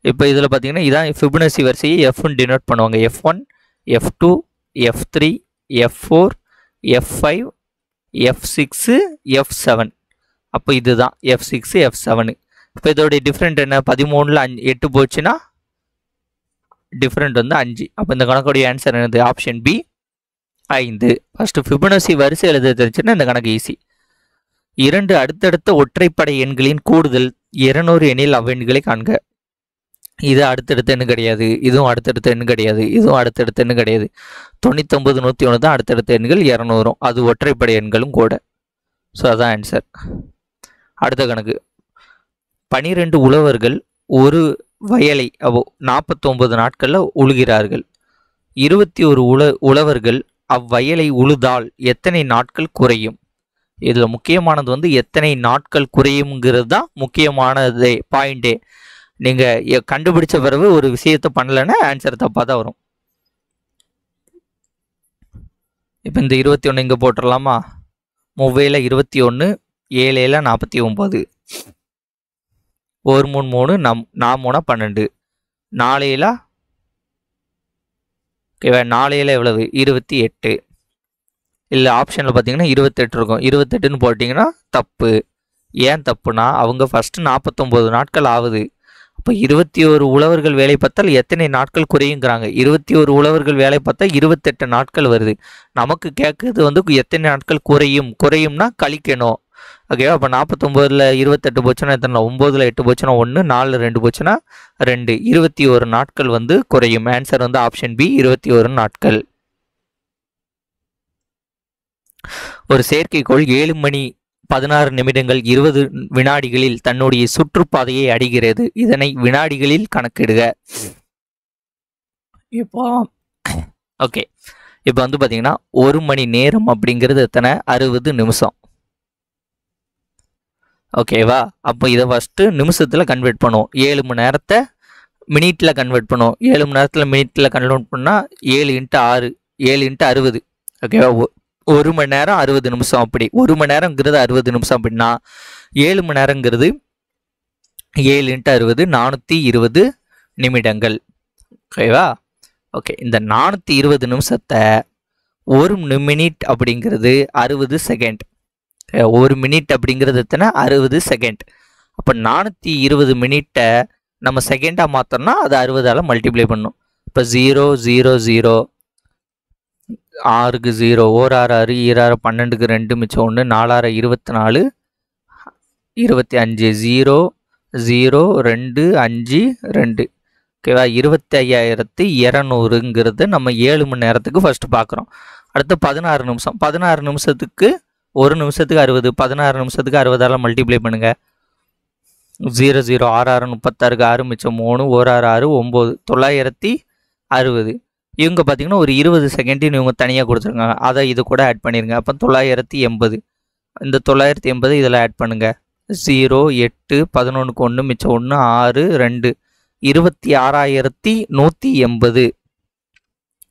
இப்போ இதில் பார்த்தீங்கன்னா இதான் ஃபிபொனாச்சி வரிசையை Fன்னு டினோட் பண்ணுவாங்க. F1 F2 F3 F4 F5 F6 F7. அப்போ இதுதான் F6 F7. இப்போ இதோடைய டிஃப்ரெண்ட் என்ன? 13ல் 8 போச்சுன்னா டிஃப்ரெண்ட் வந்து 5. அப்போ இந்த கணக்குடைய ஆன்சர் என்னது? Option B 5. ஃபஸ்ட்டு ஃபிபொனாச்சி வரிசை எழுத தெரிஞ்சுன்னா இந்த கணக்கு ஈஸி. 2 அடுத்தடுத்த ஒற்றைப்படை எண்களின் கூடுதல் 200 எண்ணில் அவ்வெண்களை காண்க. இது அடுத்தடுத்த எண்ணு கிடையாது, இதுவும் அடுத்தடுத்த எண்ணு கிடையாது, இதுவும் அடுத்தடுத்த எண்ணு கிடையாது. 99 101 தான் அடுத்தடுத்த எண்கள், 200 அது ஒற்றைப்படை எண்களும் கூட. ஸோ அதான் ஆன்சர். அடுத்த கணக்கு. 12 உழவர்கள் ஒரு வயலை 49 நாட்களில் உழுகிறார்கள். 21 உழவர்கள் அவ்வயலை உழுதால் எத்தனை நாட்கள் குறையும்? இதில் முக்கியமானது வந்து எத்தனை நாட்கள் குறையுங்கிறது தான் முக்கியமானதே, பாயிண்டே. நீங்கள் கண்டுபிடிச்ச பிறகு ஒரு விஷயத்தை பண்ணலைன்னா ஆன்சர் தப்பாக தான் வரும். இப்போ இந்த 21 இங்கே போட்டுடலாமா? 3 21 7 49 1 3 3 3 12 4 ஓகேவா? 4 எவ்வளவு? 28. இல்லை ஆப்ஷனில் பார்த்தீங்கன்னா 28 இருக்கும். 28ன்னு போட்டிங்கன்னா தப்பு. ஏன் தப்புனா அவங்க ஃபஸ்ட்டு 49 நாட்கள் ஆகுது. அப்போ 21 உழவர்கள் வேலை பார்த்தால் எத்தனை நாட்கள் குறையுங்கிறாங்க. 21 உழவர்கள் வேலை பார்த்தா 28 நாட்கள் வருது. நமக்கு கேட்குறது வந்து எத்தனை நாட்கள் குறையும்னா கழிக்கணும். ஓகேவா? அப்போ 49ல் 28 போச்சுன்னா எத்தனை? 9ல் 8 போச்சுன்னா 1, 4ல் 2 போச்சுன்னா 2. 21 நாட்கள் வந்து குறையும். ஆன்சர் வந்து ஆப்ஷன் பி 21 நாட்கள். ஒரு செயற்கைக்கோள் 7 மணி 16 நிமிடங்கள் 20 வினாடிகளில் தன்னுடைய சுற்றுப்பாதையை அடைகிறது. இதனை வினாடிகளில் கணக்கிடுக. இப்போ ஓகே, இப்போ வந்து பார்த்தீங்கன்னா 1 மணி நேரம் அப்படிங்கிறது எத்தனை? 60 நிமிஷம். ஓகேவா? அப்போ இதை ஃபஸ்ட்டு நிமிஷத்தில் கன்வெர்ட் பண்ணுவோம். 7 மணி நேரத்தை மினிட்டில் கன்வெர்ட் பண்ணுவோம். 7 மணி நேரத்தில் மினிட்டில் கன்வெர்ட் பண்ணால் 7 × 6 7 × 60. ஓகேவா? 1 மணி நேரம் 60 நிமிஷம். அப்படி 1 மணி நேரங்கிறது 60 நிமிஷம் அப்படின்னா 7 மணி நேரங்கிறது 7 × 60 420 நிமிடங்கள். ஓகேவா? ஓகே, இந்த 420 நிமிஷத்தை 1 மினிட் அப்படிங்கிறது 60 செகண்ட். 1 மினிட் அப்படிங்கிறது எத்தனை? 60 செகண்ட். அப்போ 420 மினிட்டை நம்ம செகண்டாக மாற்றோம்னா அது 60ஆல் மல்டிப்ளை பண்ணும். இப்போ 0 0 0 6க்கு 0 1 6 6 2 12க்கு 2 மிச்சம் 1 4 6 24 25 0 0 2 5 2 ஓகேவா 25,200ங்கிறது நம்ம 7 மணி நேரத்துக்கு ஃபஸ்ட்டு பார்க்குறோம். அடுத்து 16 நிமிஷம் 16 நிமிஷத்துக்கு 1 நிமிஷத்துக்கு 60 16 நிமிஷத்துக்கு 60ஆல் மல்டிப்ளை பண்ணுங்கள். 0 0 6 6 36 6 மிச்சம் 3 1 6 6 9 960. இவங்க பார்த்தீங்கன்னா ஒரு 20 செகண்டின்னு இவங்க தனியாக கொடுத்துருக்காங்க. அதை இது கூட ஆட் பண்ணிடுங்க. அப்போ 980. இந்த 980 இதில் ஆட் பண்ணுங்கள். 0 8 11க்கு 1 மிச்சம் 1 6 2 26,180.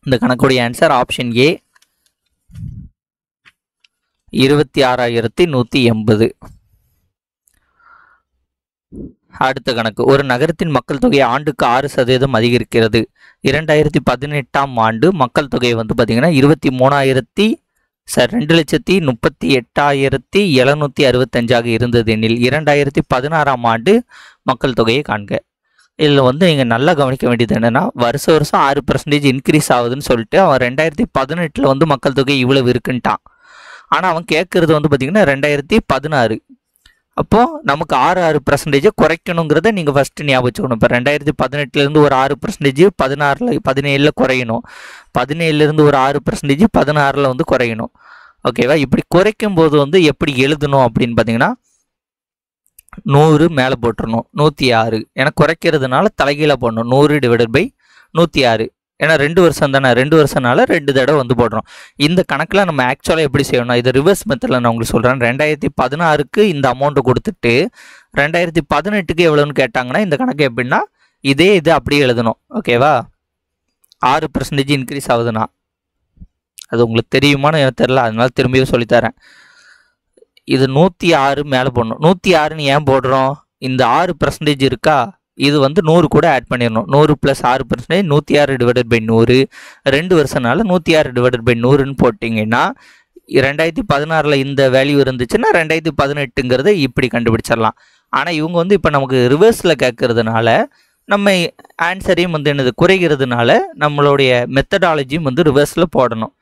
இந்த கணக்குடைய ஆன்சர் ஆப்ஷன் ஏ 26,180. அடுத்த கணக்கு. ஒரு நகரத்தின் மக்கள் தொகை ஆண்டுக்கு 6% அதிகரிக்கிறது. 2018ஆம் ஆண்டு மக்கள் தொகை வந்து பார்த்தீங்கன்னா 2,38,765 இருந்தது எனில் 2016ஆம் ஆண்டு மக்கள் தொகையை காண்க. இதில் வந்து நீங்கள் நல்லா கவனிக்க வேண்டியது என்னென்னா, வருஷம் 6% இன்க்ரீஸ் ஆகுதுன்னு சொல்லிட்டு அவன் 2018 வந்து மக்கள் தொகை இவ்வளவு இருக்குன்ட்டான். ஆனால் அவன் கேட்குறது வந்து பார்த்திங்கன்னா 2016. அப்போது நமக்கு 6% குறைக்கணுங்கிறத நீங்கள் ஃபஸ்ட்டு ஞாபகம் வச்சுக்கணும். இப்போ 2018 ஒரு 6% 17 குறையணும். 17 ஒரு 6% 16 வந்து குறையணும். ஓகேவா? இப்படி குறைக்கும் போது வந்து எப்படி எழுதணும் அப்படின்னு பார்த்தீங்கன்னா 100 மேலே போட்டுடணும். 106 ஏன்னா குறைக்கிறதுனால தலைகீழாக போடணும். 100 / 106 ஏன்னா 2 வருஷம் தானே, 2 வருஷம்னால 2 தடவை வந்து போடுறோம். இந்த கணக்கில் நம்ம ஆக்சுவலாக எப்படி செய்யணும், இது ரிவர்ஸ் மெத்தடில் நான் உங்களுக்கு சொல்கிறேன். 2016க்கு இந்த அமௌண்ட்டை கொடுத்துட்டு 2018க்கு எவ்வளோன்னு கேட்டாங்கன்னா இந்த கணக்கு எப்படின்னா இது அப்படியே எழுதணும். ஓகேவா? 6% இன்க்ரீஸ் ஆகுதுன்னா அது உங்களுக்கு தெரியுமான்னு எனக்கு தெரில, அதனால திரும்பியும் சொல்லித்தரேன். இது 106 மேலே போடணும். 106ன்னு ஏன் போடுறோம், இந்த 6% இருக்கா, இது வந்து 100 கூட ஆட் பண்ணிடணும். 100 + 6% 106 / 100. 2 வருஷம்னால 106 / 100ன்னு போட்டிங்கன்னா 2016 இந்த வேல்யூ இருந்துச்சுன்னா 2018ங்கிறத இப்படி கண்டுபிடிச்சிடலாம். ஆனால் இவங்க வந்து இப்போ நமக்கு ரிவர்ஸில் கேட்கறதுனால நம்ம ஆன்சரையும் வந்து என்னது குறைகிறதுனால நம்மளுடைய மெத்தடாலஜியும் வந்து ரிவர்ஸில் போடணும்.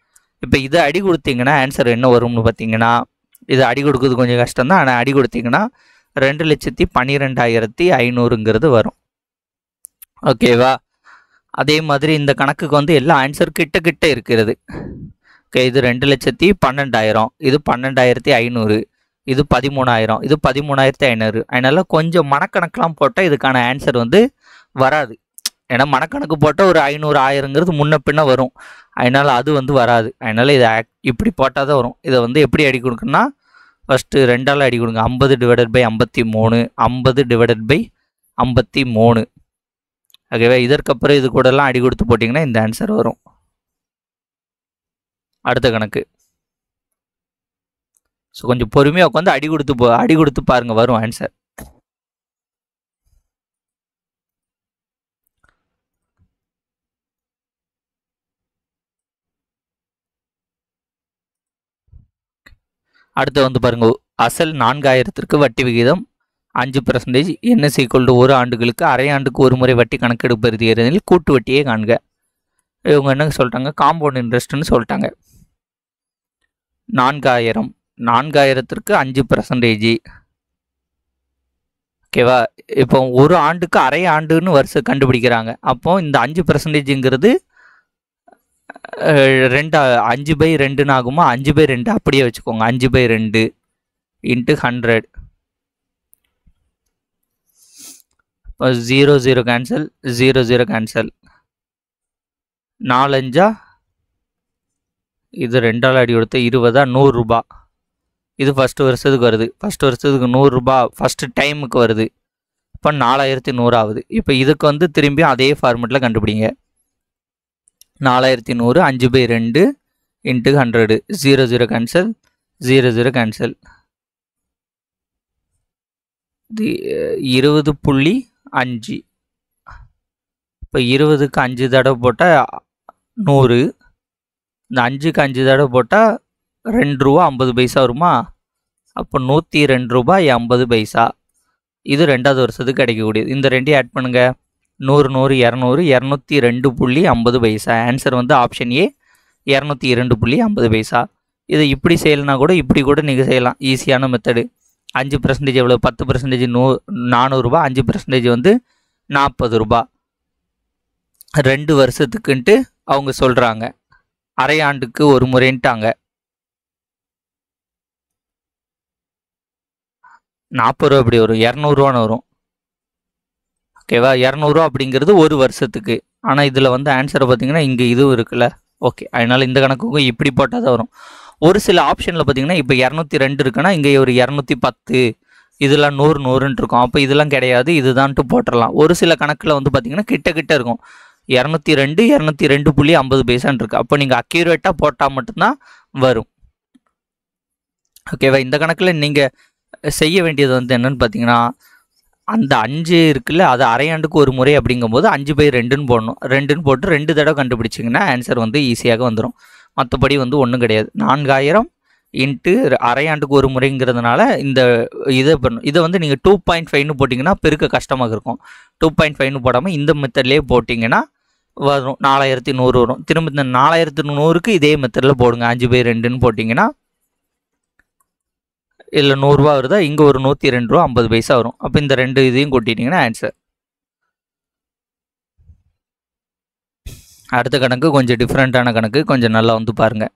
இப்போ இதை அடி கொடுத்தீங்கன்னா ஆன்சர் என்ன வரும்னு பார்த்தீங்கன்னா, இது அடி கொடுக்குறது கொஞ்சம் கஷ்டம் தான், ஆனால் அடி கொடுத்தீங்கன்னா 2,12,500ங்கிறது வரும். ஓகேவா? அதே மாதிரி இந்த கணக்குக்கு வந்து எல்லா ஆன்சர் கிட்ட இருக்கிறது. ஓகே, இது 2,12,000, இது 12,500, இது 13,000, இது 13,500. அதனால கொஞ்சம் மனக்கணக்கெலாம் போட்டால் இதுக்கான ஆன்சர் வந்து வராது. ஏன்னா மனக்கணக்கு போட்டால் ஒரு 500 1000ங்கிறது முன்ன பின்ன வரும். அதனால் அது வந்து வராது. அதனால் இதை இப்படி போட்டால் தான் வரும். இதை வந்து எப்படி அடி கொடுக்குன்னா ஃபஸ்ட்டு 2ஆல் அடி கொடுங்க. 50 / 53, 50 / 53. ஓகேவா? இதற்கப்புறம் இது கூடலாம் அடி கொடுத்து போட்டிங்கன்னா இந்த ஆன்சர் வரும். அடுத்த கணக்கு. ஸோ கொஞ்சம் பொறுமையாக உட்காந்து அடி கொடுத்து பாருங்கள், வரும் ஆன்சர். அடுத்து வந்து பாருங்க, அசல் 4000க்கு வட்டி விகிதம் 5%, NS = 1 ஆண்டுகளுக்கு அரை ஆண்டுக்கு ஒரு முறை வட்டி கணக்கெடுப்பது எனில் கூட்டு வட்டியை காண்க. இவங்க என்ன சொல்லிட்டாங்க, காம்பவுண்ட் இன்ட்ரெஸ்ட்னு சொல்லிட்டாங்க. 4000க்கு 5%. ஓகேவா? இப்போ ஒரு ஆண்டுக்கு அரை ஆண்டுன்னு வருஷம் கண்டுபிடிக்கிறாங்க. அப்போ இந்த 5%ங்கிறது 5/2ன்னு ஆகுமா? 5/2 அப்படியே வச்சுக்கோங்க. 5/2 × 100. 0 0 கேன்சல், 0 0 கேன்சல். 4 5 இது 2ஆல் அடி கொடுத்த 20, 100 ரூபாய். இது ஃபஸ்ட்டு வருஷத்துக்கு வருது. ஃபஸ்ட்டு வருஷத்துக்கு 100 ரூபாய் ஃபஸ்ட்டு டைமுக்கு வருது. இப்போ 4100 ஆகுது. இப்போ இதுக்கு வந்து திரும்பியும் அதே ஃபார்மெட்டில் கண்டுபிடிங்க. 4100 5/2 × 100. 0 0 கேன்சல், 0 0 கேன்சல். இது 20.5. இப்போ 20க்கு 5 தடவை போட்டால் 100. இந்த 5க்கு 5 தடவை போட்டால் 2 ரூபா 50 பைசா வருமா? அப்போ 102 ரூபாய் 50 பைசா. இது 2வது வருஷத்துக்கு கிடைக்கக்கூடியது. இந்த ரெண்டையும் ஆட் பண்ணுங்கள். 100 100 200 202.50 பைசா. ஆன்சர் வந்து ஆப்ஷன் ஏ 202.50 பைசா. இதை இப்படி செய்யலைனா கூட இப்படி கூட நீங்கள் செய்யலாம். ஈஸியான மெத்தடு. 5% எவ்வளோ? 10% 400 ரூபா, 5% வந்து 40 ரூபா. 2 வருஷத்துக்குன்ட்டு அவங்க சொல்கிறாங்க. அரை ஆண்டுக்கு ஒரு முறைன்ட்டாங்க. 40 ரூபா எப்படி வரும்? 200 ரூபான்னு வரும். ஓகேவா? 200 ரூபா அப்படிங்கிறது ஒரு வருஷத்துக்கு. ஆனால் இதில் வந்து ஆன்சரை பார்த்தீங்கன்னா இங்கே இதுவும் இருக்குல்ல. ஓகே, அதனால் இந்த கணக்குக்கும் இப்படி போட்டால் தான் வரும். ஒரு சில ஆப்ஷனில் பார்த்தீங்கன்னா இப்போ 202 இருக்குன்னா இங்கே ஒரு 210, இதெல்லாம் 100 இருக்கும். அப்போ இதெல்லாம் கிடையாது, இதுதான்ட்டு போட்டுடலாம். ஒரு சில கணக்கில் வந்து பார்த்தீங்கன்னா கிட்ட இருக்கும். 202 202.50 பைசான்னு இருக்குது. அப்போ நீங்கள் அக்யூரேட்டாக போட்டால் மட்டும்தான் வரும். ஓகேவா? இந்த கணக்கில் நீங்கள் செய்ய வேண்டியது வந்து என்னென்னு பார்த்தீங்கன்னா, அந்த 5 இருக்குல்ல, அது அரை ஆண்டுக்கு ஒரு முறை அப்படிங்கும்போது 5/2ன்னு போடணும். 2ன்னு போட்டு 2 தடவை கண்டுபிடிச்சிங்கன்னா ஆன்சர் வந்து ஈஸியாக வந்துடும். மற்றபடி வந்து ஒன்றும் கிடையாது. 4000 இன்ட்டு அரை ஆண்டுக்கு ஒரு முறைங்கிறதுனால இந்த இதை பண்ணணும். இதை வந்து நீங்கள் 2.5ன்னு போட்டிங்கன்னா பெருக்க கஷ்டமாக இருக்கும். 2.5ன்னு போடாமல் இந்த மெத்தட்லேயே போட்டிங்கன்னா வரும். 4100 வரும். திரும்ப இந்த 4100க்கு இதே மெத்தடில் போடுங்க. 5/2ன்னு போட்டிங்கன்னா இதில் 100 ரூபா வருதா, இங்கே ஒரு 102 ரூபா 50 பைசா வரும். அப்போ இந்த 2 இதையும் கொட்டிட்டிங்கன்னா ஆன்சர். அடுத்த கணக்கு கொஞ்சம் டிஃப்ரெண்ட்டான கணக்கு, கொஞ்சம் நல்லா வந்து பாருங்கள்.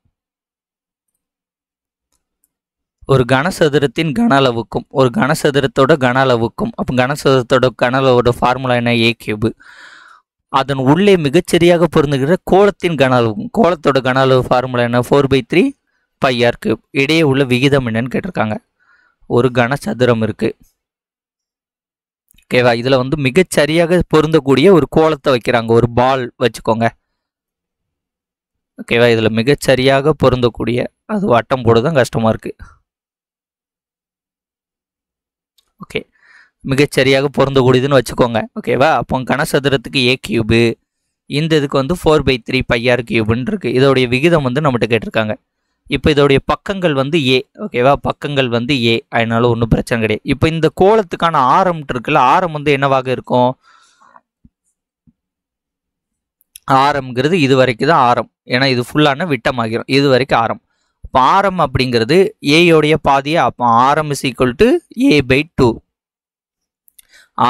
ஒரு கனசதுரத்தின் கன அளவுக்கும் ஒரு கனசதுரத்தோட கன அளவுக்கும், அப்போ கனசதுரத்தோட கன அளவோட ஃபார்முலா என்ன? a3. அதன் உள்ளே மிகச்சரியாக பொருந்துகிற கோளத்தின் கன அளவுக்கும், கோளத்தோட கன அளவு ஃபார்முலா என்ன? 4/3 πr3. இடையே உள்ள விகிதம் என்னன்னு கேட்டிருக்காங்க. ஒரு கனசதுரம் இருக்கு. ஓகேவா? இதில் வந்து மிகச்சரியாக பொருந்தக்கூடிய ஒரு கோளத்தை வைக்கிறாங்க. ஒரு பால் வச்சுக்கோங்க. ஓகேவா? இதில் மிகச்சரியாக பொருந்தக்கூடிய, அது வட்டம் போடுதான் கஷ்டமாக இருக்கு. ஓகே, மிகச்சரியாக பொருந்தக்கூடியதுன்னு வச்சுக்கோங்க. ஓகேவா? அப்போ கனசதுரத்துக்கு a3, இந்த இதுக்கு வந்து 4/3 πr3 இருக்கு. இதோடைய விகிதம் வந்து நம்மகிட்ட கேட்டிருக்காங்க. இப்போ இதோடைய பக்கங்கள் வந்து a. ஓகேவா? பக்கங்கள் வந்து a, அதனால ஒன்றும் பிரச்சனை கிடையாது. இப்போ இந்த கோளத்துக்கான ஆரம் இருக்குல்ல, ஆரம் வந்து என்னவாக இருக்கும்? ஆரம்ங்கிறது இது வரைக்கும் தான் ஆரம். ஏன்னா இது ஃபுல்லான விட்டமாகிரும். இது வரைக்கும் ஆரம். இப்போ ஆரம் அப்படிங்கிறது ஏயோடைய பாதியை. அப்போ ஆரம் இஸ் ஈக்குவல் டு a/2.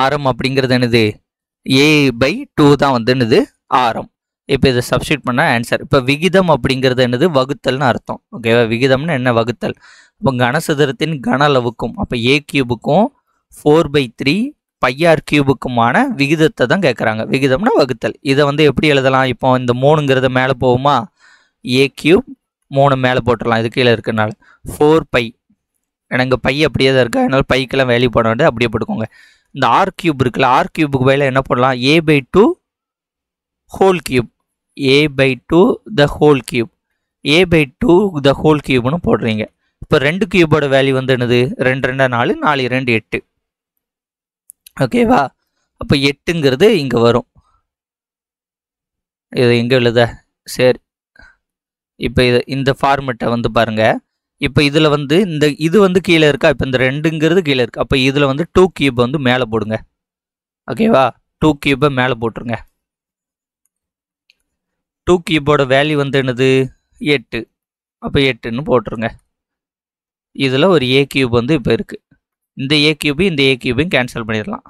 ஆரம் அப்படிங்கிறது என்னது? a/2 தான் வந்து என்னது? ஆரம். இப்போ இதை சப்ஸ்டியூட் பண்ணால் ஆன்சர். இப்போ விகிதம் அப்படிங்கிறது என்னது? வகுத்தல்னு அர்த்தம். ஓகேவா? விகிதம்னு என்ன? வகுத்தல். இப்போ கனசதுரத்தின் கன அளவுக்கும், அப்போ a3க்கும் 4/3 πr3க்குமான விகிதத்தை தான் கேட்குறாங்க. விகிதம்னா வகுத்தல். இதை வந்து எப்படி எழுதலாம்? இப்போ இந்த 3ங்கிறத மேலே போகுமா? a3 3 மேலே போட்டுடலாம், இது கீழே இருக்கிறனால. 4π, எனக்கு பை அப்படியே தான் இருக்குது, அதனால பைக்கெல்லாம் வேல்யூ போட வேண்டியது, அப்படியே போட்டுக்கோங்க. இந்த r3 இருக்குல்ல, r3க்கு பதிலாக என்ன பண்ணலாம்? a/2 whole cube. a/2 the whole cube. a/2 the whole கியூப்னு போடுறீங்க. இப்போ 2 கியூபோட வேல்யூ வந்து என்னது? 2 2 4, 4 2 8. ஓகேவா? அப்போ 8ங்கிறது இங்கே வரும். இது எங்கே எழுத? சரி, இப்போ இந்த ஃபார்மெட்டை வந்து பாருங்கள். இப்போ இதில் வந்து இது வந்து கீழே இருக்கா? இப்போ இந்த 2ங்கிறது கீழே இருக்குது. அப்போ இதில் வந்து 2 கியூப் வந்து மேலே போடுங்க. ஓகேவா? 2 கியூபை மேலே போட்டுருங்க. 2 கியூபோட வேல்யூ வந்து என்னது? 8. அப்போ 8ன்னு போட்டுருங்க. இதில் ஒரு a கியூப் வந்து இப்போ இருக்குது. இந்த a கியூபையும் இந்த a கியூபையும் கேன்சல் பண்ணிடலாம்.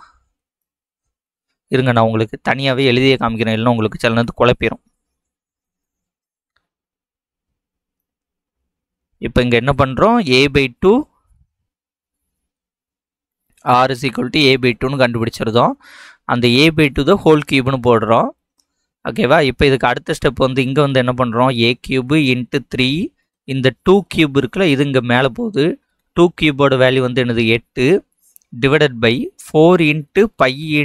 இருங்க, நான் உங்களுக்கு தனியாகவே எழுதியே காமிக்கிறேன், இல்லைன்னா உங்களுக்கு சில நேரத்து குழப்பிடும். இப்போ இங்கே என்ன பண்ணுறோம்? a/2 r is equal to a/2ன்னு கண்டுபிடிச்சிருந்தோம். அந்த a/2 தான் ஹோல் கியூப்னு போடுறோம். ஓகேவா? இப்போ இதுக்கு அடுத்த ஸ்டெப் வந்து இங்கே வந்து என்ன பண்ணுறோம்? a³ × 3. இந்த 2 கியூப் இருக்குல்ல, இது இங்கே மேலே போகுது. 2 கியூபோட வேல்யூ வந்து என்னது? 8 டிவைடட் பை 4 × π ×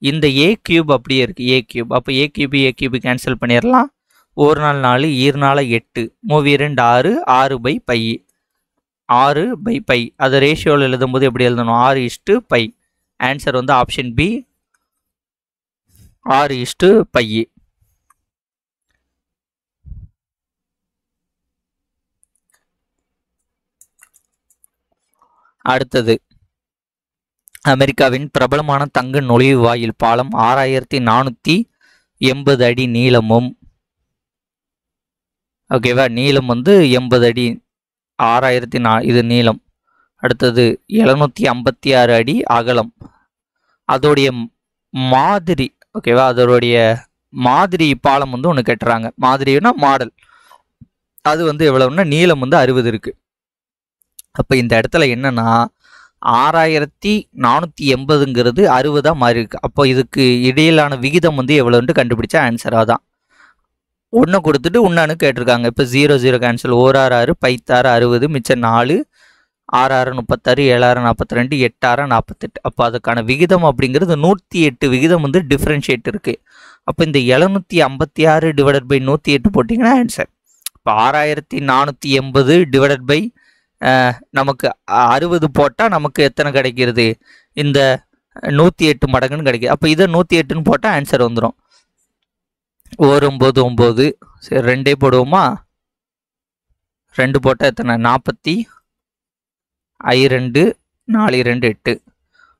இந்த a³ அப்படியே இருக்குது, a³. அப்போ a³ கேன்சல் பண்ணிடலாம். 1 நாள் 4, 2 நாள் 8, 3 2 6, 6/π. 6/π. அதை ரேஷியோவில் எழுதும்போது எப்படி எழுதணும்? 6:π. ஆன்சர் வந்து ஆப்ஷன் பி, 6:π. அடுத்தது, அமெரிக்காவின் பிரபலமான தங்க நுழைவாயில் பாலம் 6480 அடி நீளமும், ஓகேவா, நீளம் வந்து 80 அடி, 6004 இது நீளம். அடுத்தது 756 அடி அகலம். அதோடைய மாதிரி, ஓகேவா, அதோடைய மாதிரி பாலம் வந்து ஒன்று கட்டுறாங்க. மாதிரினா மாடல். அது வந்து எவ்வளவுன்னா நீளம் வந்து 60 இருக்கு. அப்போ இந்த இடத்துல என்னன்னா 6480ங்கிறது 60 மாறி இருக்கு. அப்போ இதுக்கு இடையிலான விகிதம் வந்து எவ்வளோன்ட்டு கண்டுபிடிச்சா ஆன்சராக தான். ஒன்று கொடுத்துட்டு ஒன்னானு கேட்டிருக்காங்க. இப்போ 0 கேன்சல், 1 6 6 5 6 60, மிச்சம் 4, 6 6 36, 7 6 42, 8 6 48. அப்போ அதுக்கான விகிதம் அப்படிங்கிறது 108 விகிதம் வந்து டிஃப்ரென்ஷியேட் இருக்குது. அப்போ இந்த 756 டிவைடட் பை 108 போட்டிங்கன்னா ஆன்சர். இப்போ 6480 டிவைடட் பை நமக்கு 60 போட்டால் நமக்கு எத்தனை கிடைக்கிறது? இந்த 108 மடங்குன்னு கிடைக்குது. அப்போ இதை 108ன்னு போட்டால் ஆன்சர் வந்துடும். 9 சரி, 2 போடுவோமா? 2 போட்டால் எத்தனை? 40, I 2 4 2 8,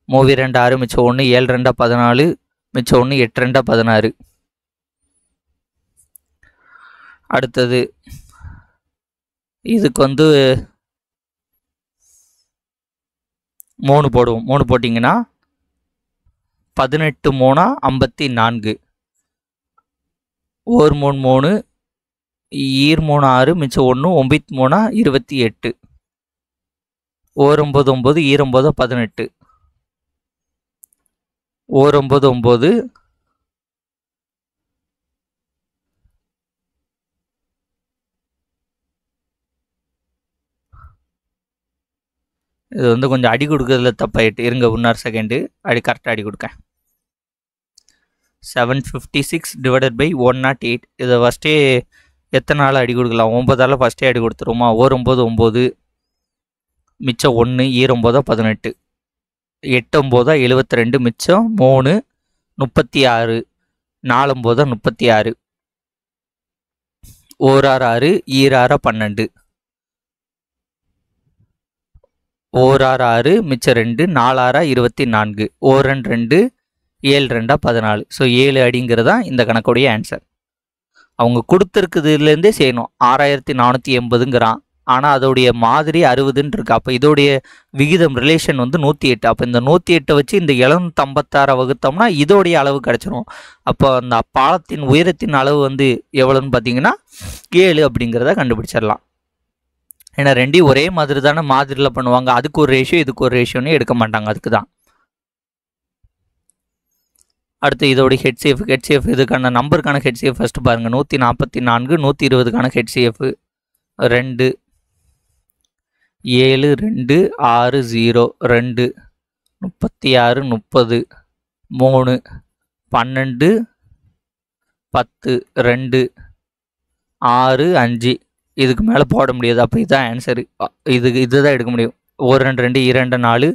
3 2 6, மிச்சம் 1, 7 2 14, மிச்சம் 1, 8 2 16. அடுத்தது இதுக்கு வந்து 3 போடுவோம். 3 போட்டிங்கன்னா 18 3 54, 1 3 3, ஈர் 3 6, மிச்சம் 1, 9 3 28, 1 9 9, ஈர் 9 18, 1 9 9, இது வந்து கொஞ்சம் அடி கொடுக்கறதுல தப்பாயிட்டு. இருங்க, 1 செகண்டு அடி கரெக்டாக அடி கொடுக்கேன். 756 டிவைடட் பை 108. இதை ஃபஸ்ட்டே எத்தனை நாள் அடி கொடுக்கலாம்? 9ஆல் ஃபஸ்ட்டே அடி கொடுத்துருவோமா? 1 9 9, மிச்சம் 1, ஈர் 9 18, 8 9 72, மிச்சம் 3 36, 4 9 36, 1 6 6, ஈர் 6 12, 1 6 6, மிச்சம் 2, 4 6 24, 1 2 7 2 14. ஸோ 7 அடிங்கிறது தான் இந்த கணக்குடைய ஆன்சர். அவங்க கொடுத்துருக்குதுலேருந்தே செய்யணும். 6480ங்கிறான், ஆனால் அதோடைய மாதிரி 60ன்னு இருக்கு. அப்போ இதோடைய விகிதம் ரிலேஷன் வந்து 108. அப்போ இந்த 108 வச்சு இந்த 756 வகுத்தோம்னா இதோடைய அளவு கிடச்சிரும். அப்போ அந்த பாலத்தின் உயரத்தின் அளவு வந்து எவ்வளோன்னு பார்த்தீங்கன்னா 7 அப்படிங்கிறத கண்டுபிடிச்சிடலாம். ஏன்னா ரெண்டையும் ஒரே மாதிரி தானே மாதிரியில் பண்ணுவாங்க. அதுக்கு ஒரு ரேஷியோ, இதுக்கு ஒரு ரேஷியோன்னு எடுக்க மாட்டாங்க. அதுக்கு தான். அடுத்து இதோடைய ஹெச்சிஎஃப் இதுக்கான நம்பருக்கான ஹெச்சிஎஃப் ஃபஸ்ட்டு பாருங்கள். 144, 120க்கான ஹெச்சிஎஃப் 2 7 2 6 0 2 36 30 3 12 10 2 6 5. இதுக்கு மேலே போட முடியாது. அப்போ இதுதான் ஆன்சரு. இதுதான் எடுக்க முடியும். 1 2 2 4,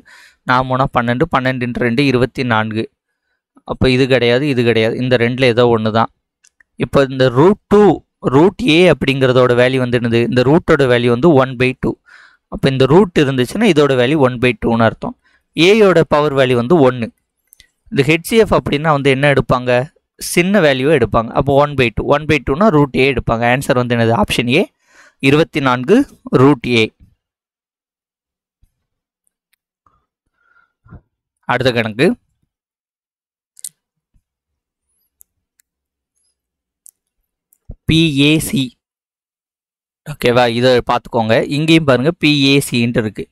4 3 12, 12 2 24. அப்போ இது கிடையாது, இது கிடையாது. இந்த ரெண்டில் ஏதோ ஒன்று தான். இப்போ இந்த ரூட் ஏ அப்படிங்கிறதோட வேல்யூ வந்து என்னது? இந்த ரூட்டோட வேல்யூ வந்து 1/2. அப்போ இந்த ரூட் இருந்துச்சுன்னா இதோட வேல்யூ 1/2ன்னு அர்த்தம். ஏயோட பவர் வேல்யூ வந்து 1. இந்த ஹெச்சிஎஃப் அப்படின்னா வந்து என்ன எடுப்பாங்க? சின்ன வேல்யூவை எடுப்பாங்க. அப்போ 1/2. 1/2னா ரூட் ஏ எடுப்பாங்க. ஆன்சர் வந்து என்னது? ஆப்ஷன் ஏ, 24 ரூட் ஏ. அடுத்த கணக்கு பிஏசி. ஓகேவா, இதை பார்த்துக்கோங்க. இங்கேயும் பாருங்கள் பிஏசின்ட்டு இருக்குது.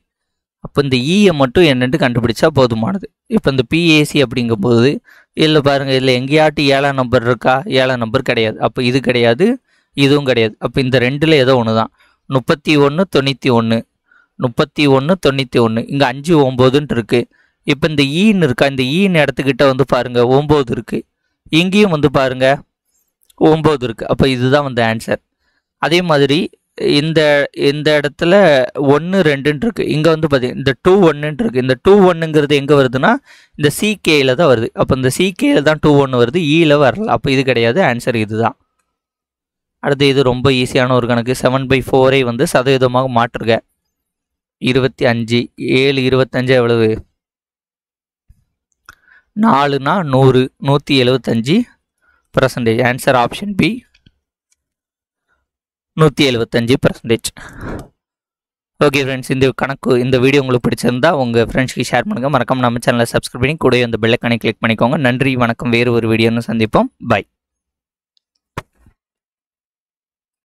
அப்போ இந்த இயை மட்டும் என்னென்று கண்டுபிடிச்சா போதுமானது. இப்போ இந்த பிஏசி அப்படிங்கும்போது இதில் பாருங்கள், இதில் எங்கேயாட்டு 7ஆம் நம்பர் இருக்கா? 7ஆம் நம்பர் கிடையாது. அப்போ இது கிடையாது, இதுவும் கிடையாது. அப்போ இந்த ரெண்டில் ஏதோ ஒன்று தான். 31 91, 31 91. இங்கே 5 9ன்ட்டு இருக்குது. இப்போ இந்த ஈன்னு இருக்கா? இந்த ஈன்னு இடத்துக்கிட்ட வந்து பாருங்கள் 9 இருக்குது. இங்கேயும் வந்து பாருங்கள் 9 இருக்குது. அப்போ இதுதான் வந்து ஆன்சர். அதே மாதிரி இந்த இடத்துல 1 2ன்ட்டு இருக்குது. இங்கே வந்து பார்த்தீங்கன்னா இந்த 2 1ன்ட்டு இருக்குது. இந்த 2 1ங்கிறது எங்கே வருதுன்னா இந்த சிகேயில் தான் வருது. அப்போ இந்த சிகேயில் தான் 2 1 வருது, ஈயில் வரல. அப்போ இது கிடையாது, ஆன்சர் இதுதான். அடுத்து இது ரொம்ப ஈஸியான ஒரு கணக்கு. 7/4 வந்து சதவீதமாக மாற்றுக. 25 7 25 எவ்வளவு? 4னா 100, 175%. Answer option B, 175%. Okay friends, இந்த வீடியோ உங்களுக்கு பிடிச்சிருந்தா உங்கள் ஃப்ரெண்ட்ஸ்க்கு ஷேர் பண்ணுங்கள். மறக்காம நம்ம சேனலை சப்ஸ்கிரைப் பண்ணி கூட இந்த பெல் ஐகானை கிளிக் பண்ணிக்கோங்க. நன்றி, வணக்கம். வேறு ஒரு வீடியோன்னு சந்திப்போம். பை.